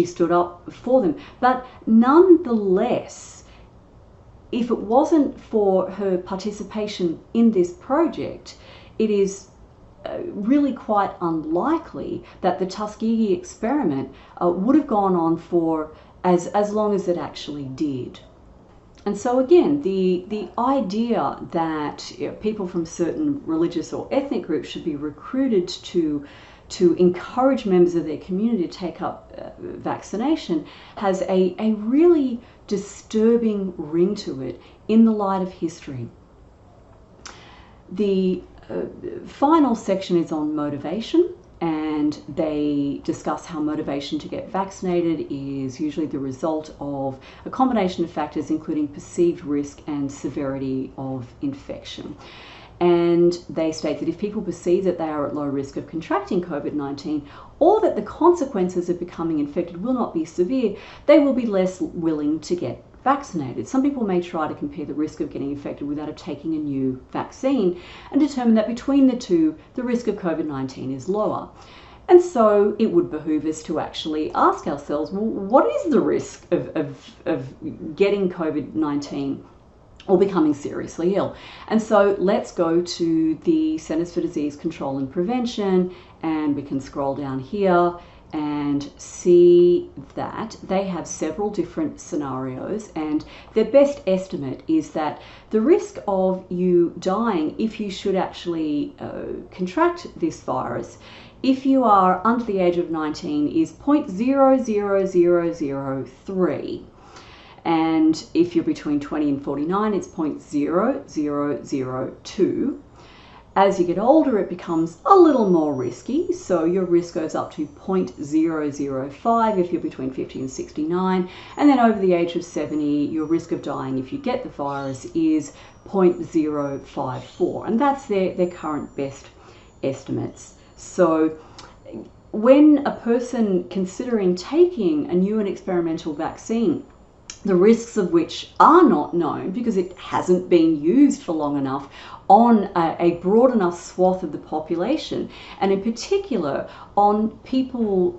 S1: stood up for them. But nonetheless, if it wasn't for her participation in this project, it is really quite unlikely that the Tuskegee experiment would have gone on for as long as it actually did. And so again, the idea that people from certain religious or ethnic groups should be recruited to encourage members of their community to take up vaccination has a really disturbing ring to it in the light of history. The final section is on motivation, and they discuss how motivation to get vaccinated is usually the result of a combination of factors including perceived risk and severity of infection. And they state that if people perceive that they are at low risk of contracting COVID-19 or that the consequences of becoming infected will not be severe, they will be less willing to get vaccinated. Some people may try to compare the risk of getting infected with that of taking a new vaccine and determine that between the two, the risk of COVID-19 is lower. And so it would behoove us to actually ask ourselves, well, what is the risk of getting COVID-19 or becoming seriously ill? And so let's go to the Centers for Disease Control and Prevention, and we can scroll down here and see that they have several different scenarios, and their best estimate is that the risk of you dying if you should actually contract this virus if you are under the age of 19 is 0.00003. And if you're between 20 and 49, it's 0.0002. As you get older, it becomes a little more risky, so your risk goes up to 0.005 if you're between 50 and 69, and then over the age of 70, your risk of dying if you get the virus is 0.054, and that's their current best estimates. So when a person considering taking a new and experimental vaccine, the risks of which are not known because it hasn't been used for long enough on a broad enough swath of the population, and in particular on people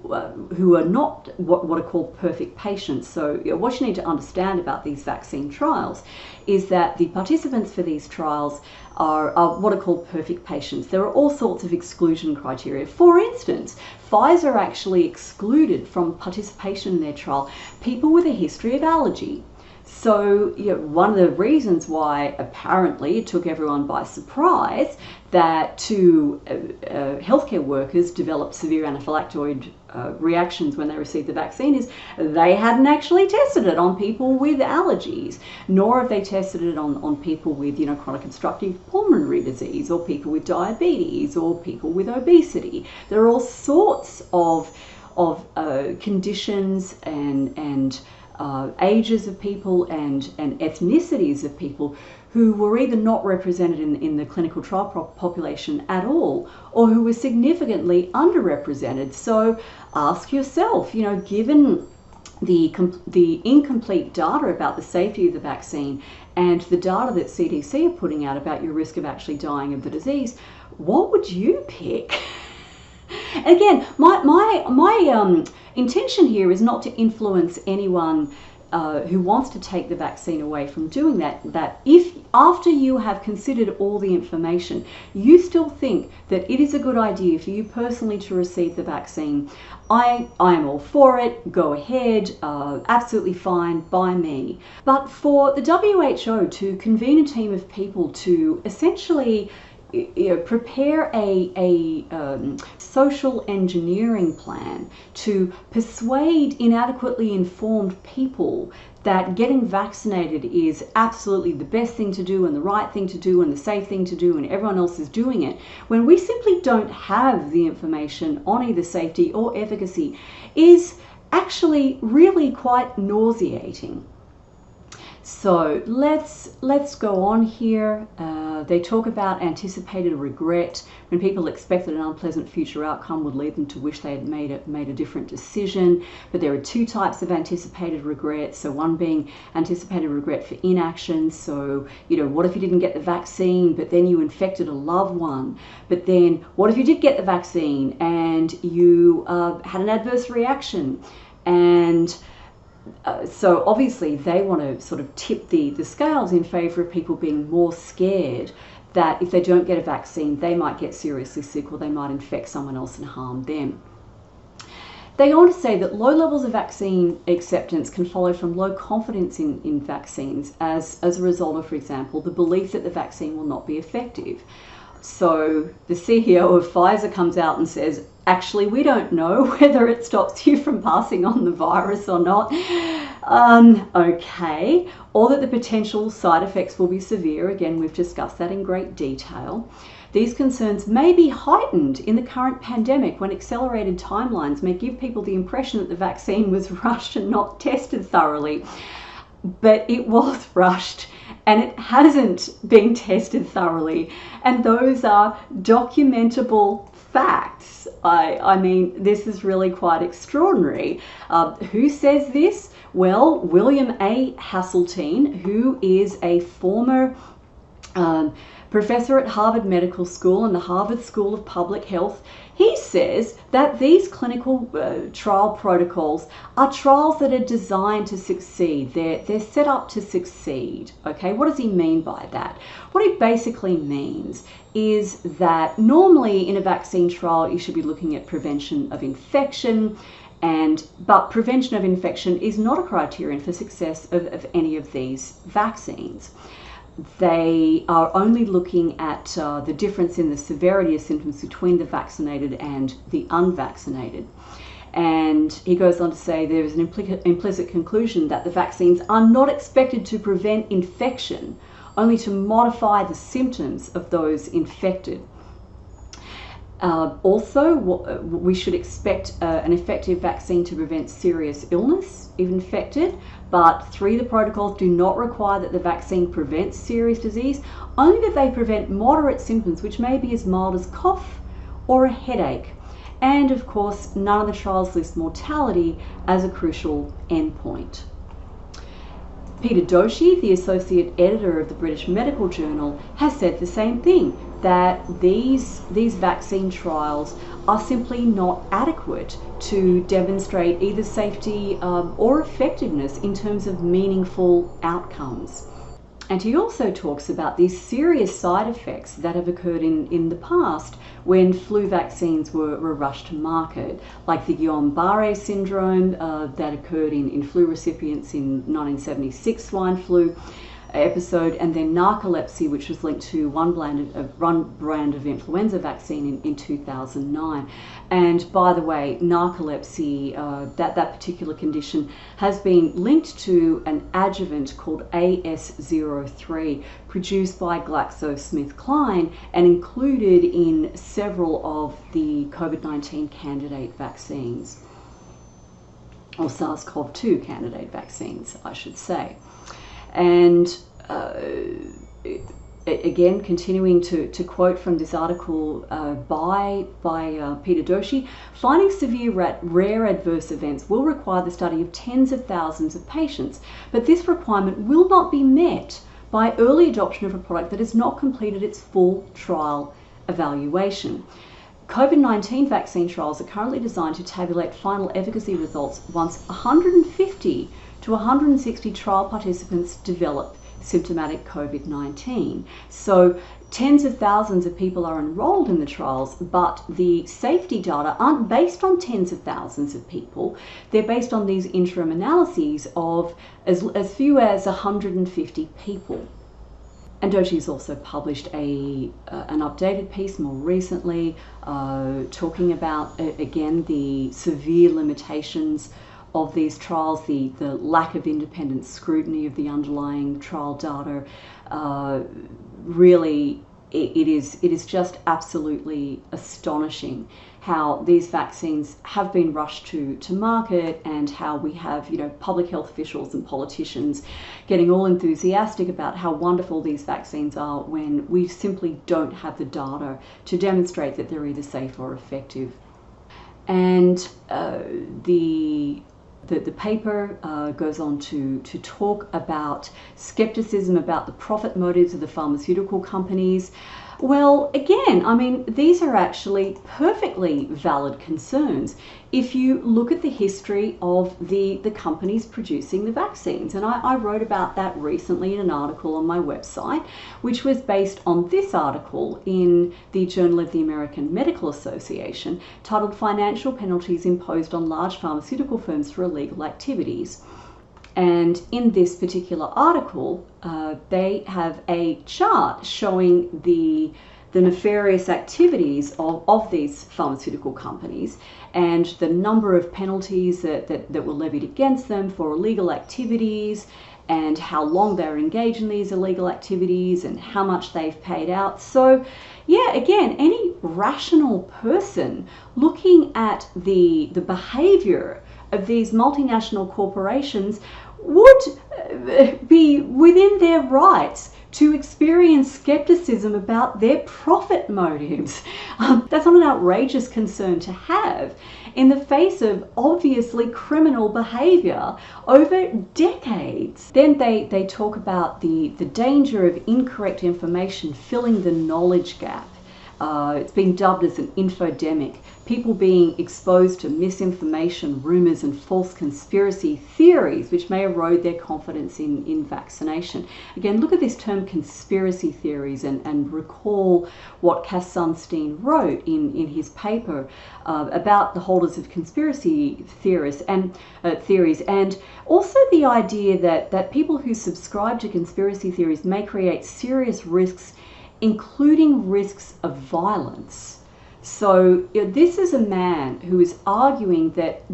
S1: who are not what are called perfect patients. So what you need to understand about these vaccine trials is that the participants for these trials are what are called perfect patients. There are all sorts of exclusion criteria. For instance, Pfizer actually excluded from participation in their trial people with a history of allergy. So one of the reasons why apparently it took everyone by surprise that two healthcare workers developed severe anaphylactoid reactions when they received the vaccine is they hadn't actually tested it on people with allergies, nor have they tested it on people with chronic obstructive pulmonary disease or people with diabetes or people with obesity. There are all sorts of conditions and ages of people and ethnicities of people who were either not represented in the clinical trial population at all or who were significantly underrepresented. So ask yourself, given the incomplete data about the safety of the vaccine and the data that CDC are putting out about your risk of actually dying of the disease, what would you pick? Again, my intention here is not to influence anyone who wants to take the vaccine away from doing that. That if after you have considered all the information, you still think that it is a good idea for you personally to receive the vaccine, I am all for it. Go ahead, absolutely fine by me. But for the WHO to convene a team of people to essentially prepare a social engineering plan to persuade inadequately informed people that getting vaccinated is absolutely the best thing to do and the right thing to do and the safe thing to do and everyone else is doing it, when we simply don't have the information on either safety or efficacy, is actually really quite nauseating. So let's go on here. They talk about anticipated regret, when people expect that an unpleasant future outcome would lead them to wish they had made a different decision. But there are two types of anticipated regret. So one being anticipated regret for inaction. So what if you didn't get the vaccine, but then you infected a loved one? But then what if you did get the vaccine and you had an adverse reaction? And so obviously they want to sort of tip the scales in favour of people being more scared that if they don't get a vaccine, they might get seriously sick or they might infect someone else and harm them. They go on to say that low levels of vaccine acceptance can follow from low confidence in vaccines as a result of, for example, the belief that the vaccine will not be effective. So the CEO of Pfizer comes out and says, actually, we don't know whether it stops you from passing on the virus or not. Okay, or that the potential side effects will be severe. Again, we've discussed that in great detail. These concerns may be heightened in the current pandemic when accelerated timelines may give people the impression that the vaccine was rushed and not tested thoroughly. But it was rushed and it hasn't been tested thoroughly. And those are documentable facts. I mean, this is really quite extraordinary. Who says this? Well, William A. Hasseltine, who is a former professor at Harvard Medical School and the Harvard School of Public Health, he says that these clinical trial protocols are trials that are designed to succeed. They're set up to succeed. Okay, what does he mean by that? What he basically means is that normally in a vaccine trial you should be looking at prevention of infection, but prevention of infection is not a criterion for success of any of these vaccines. They are only looking at the difference in the severity of symptoms between the vaccinated and the unvaccinated. And he goes on to say there is an implicit conclusion that the vaccines are not expected to prevent infection, only to modify the symptoms of those infected. Also, we should expect an effective vaccine to prevent serious illness if infected, but 3 of the protocols do not require that the vaccine prevents serious disease, only that they prevent moderate symptoms, which may be as mild as cough or a headache. And of course, none of the trials list mortality as a crucial endpoint. Peter Doshi, the associate editor of the British Medical Journal, has said the same thing, that these vaccine trials are simply not adequate to demonstrate either safety or effectiveness in terms of meaningful outcomes. And he also talks about these serious side effects that have occurred in the past when flu vaccines were rushed to market, like the Guillain-Barré syndrome that occurred in flu recipients in 1976 swine flu episode, and then narcolepsy, which was linked to one brand of influenza vaccine in 2009. And by the way, narcolepsy, that particular condition, has been linked to an adjuvant called AS03, produced by GlaxoSmithKline and included in several of the COVID-19 candidate vaccines, or SARS-CoV-2 candidate vaccines, I should say. And again, continuing to quote from this article by Peter Doshi, finding severe rare adverse events will require the study of tens of thousands of patients, but this requirement will not be met by early adoption of a product that has not completed its full trial evaluation. COVID-19 vaccine trials are currently designed to tabulate final efficacy results once 150 to 160 trial participants develop symptomatic COVID-19. So tens of thousands of people are enrolled in the trials, but the safety data aren't based on tens of thousands of people. They're based on these interim analyses of as few as 150 people. And Doshi's also published an updated piece more recently talking about, again, the severe limitations of these trials, the lack of independent scrutiny of the underlying trial data. Really, it is just absolutely astonishing how these vaccines have been rushed to market, and how we have, public health officials and politicians getting all enthusiastic about how wonderful these vaccines are when we simply don't have the data to demonstrate that they're either safe or effective. And the paper goes on to talk about skepticism about the profit motives of the pharmaceutical companies. Well, again, I mean, these are actually perfectly valid concerns if you look at the history of the companies producing the vaccines. And I wrote about that recently in an article on my website, which was based on this article in the Journal of the American Medical Association, titled Financial Penalties Imposed on Large Pharmaceutical Firms for Illegal Activities. And in this particular article, they have a chart showing the the nefarious activities of these pharmaceutical companies and the number of penalties that were levied against them for illegal activities, and how long they're engaged in these illegal activities and how much they've paid out. So yeah, again, any rational person looking at the behavior of these multinational corporations would be within their rights to experience skepticism about their profit motives. That's not an outrageous concern to have in the face of obviously criminal behavior over decades. Then they talk about the danger of incorrect information filling the knowledge gap. It's been dubbed as an infodemic. People being exposed to misinformation, rumors, and false conspiracy theories, which may erode their confidence in vaccination. Again, look at this term conspiracy theories and recall what Cass Sunstein wrote in his paper about the holders of conspiracy theories, and also the idea that people who subscribe to conspiracy theories may create serious risks, including risks of violence. So this is a man who is arguing that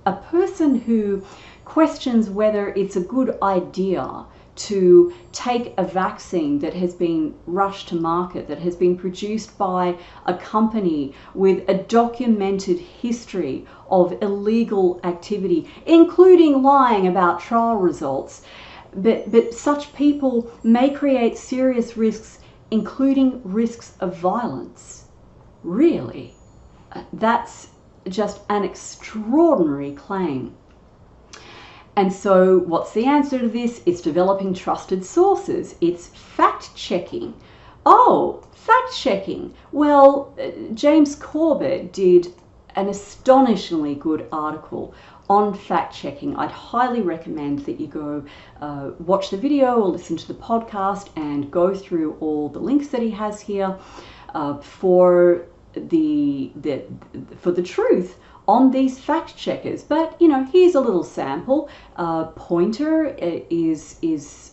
S1: a person who questions whether it's a good idea to take a vaccine that has been rushed to market, that has been produced by a company with a documented history of illegal activity, including lying about trial results, but such people may create serious risks, including risks of violence. Really? That's just an extraordinary claim. And so what's the answer to this? It's developing trusted sources. It's fact-checking. Oh, fact-checking. Well, James Corbett did an astonishingly good article on fact-checking. I'd highly recommend that you go watch the video or listen to the podcast and go through all the links that he has here for the truth on these fact checkers. But here's a little sample. Pointer heads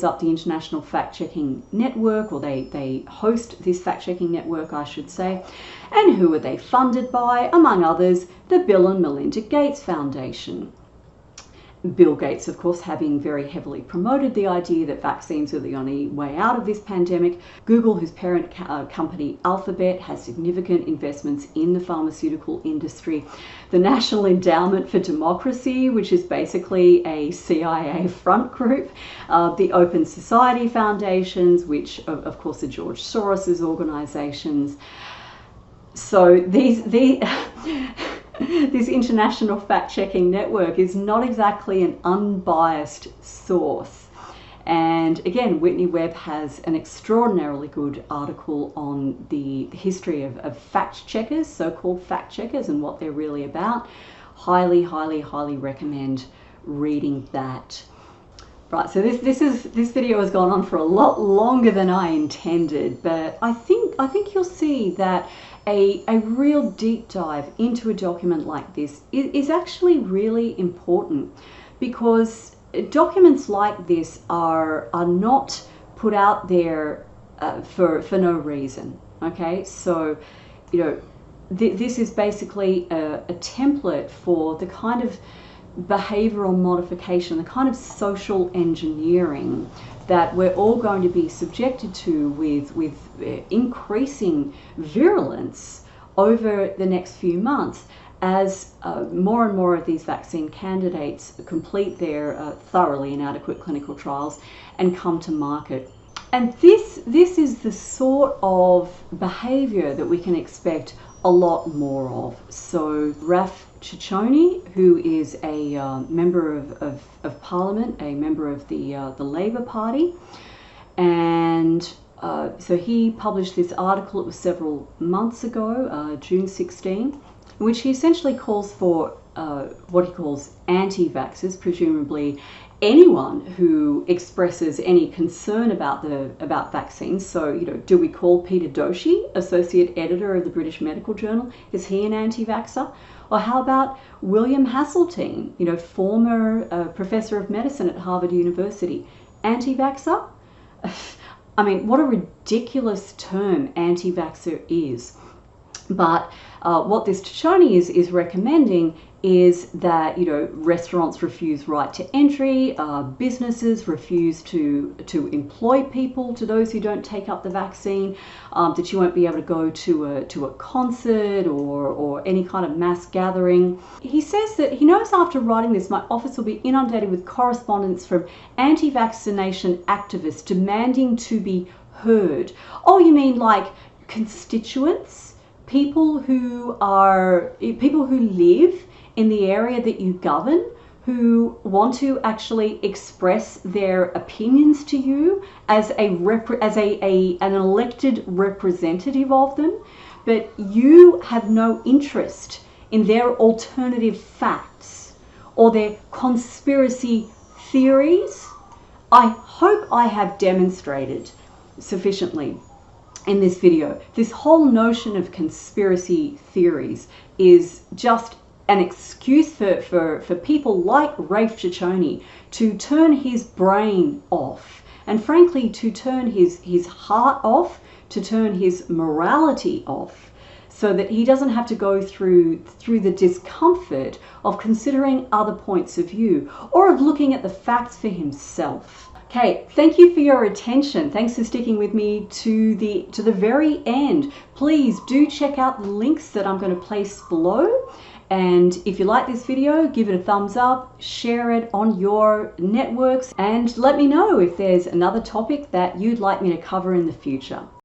S1: up the International Fact Checking Network, or they host this fact checking network, I should say. And who are they funded by? Among others, the Bill and Melinda Gates Foundation. Bill Gates, of course, having very heavily promoted the idea that vaccines are the only way out of this pandemic. Google, whose parent company Alphabet, has significant investments in the pharmaceutical industry. The National Endowment for Democracy, which is basically a CIA front group. The Open Society Foundations, which of course are George Soros's organizations. So this international fact-checking network is not exactly an unbiased source. And again, Whitney Webb has an extraordinarily good article on the history of fact-checkers, so-called fact-checkers, and what they're really about. Highly, highly, highly recommend reading that. Right, so this video has gone on for a lot longer than I intended, but I think you'll see that a real deep dive into a document like this is actually really important, because documents like this are not put out there for no reason. Okay, so this is basically a template for the kind of behavioural modification, the kind of social engineering that we're all going to be subjected to with increasing virulence over the next few months as more and more of these vaccine candidates complete their thoroughly inadequate clinical trials and come to market. And this is the sort of behaviour that we can expect a lot more of. So Raf Ciccone, who is a member of Parliament, a member of the Labour Party, and so he published this article, it was several months ago, June 16, in which he essentially calls for what he calls anti-vaxxers, presumably anyone who expresses any concern about vaccines. So, do we call Peter Doshi, associate editor of the British Medical Journal, is he an anti-vaxxer? Or how about William Hasseltine, former professor of medicine at Harvard University, anti-vaxxer? I mean, what a ridiculous term anti-vaxxer is. But what this Tachoni is recommending is that, you know, restaurants refuse right to entry, businesses refuse to employ people, to those who don't take up the vaccine, that you won't be able to go to a concert or any kind of mass gathering. He says that he knows after writing this, my office will be inundated with correspondence from anti-vaccination activists demanding to be heard. Oh, you mean like constituents? People who live in the area that you govern, who want to actually express their opinions to you as an elected representative of them, but you have no interest in their alternative facts or their conspiracy theories. I hope I have demonstrated sufficiently in this video. This whole notion of conspiracy theories is just an excuse for people like Rafe Ciccone to turn his brain off, and frankly to turn his heart off, to turn his morality off, so that he doesn't have to go through the discomfort of considering other points of view or of looking at the facts for himself. Okay, thank you for your attention. Thanks for sticking with me to the very end. Please do check out the links that I'm going to place below. And if you like this video, give it a thumbs up, share it on your networks, and let me know if there's another topic that you'd like me to cover in the future.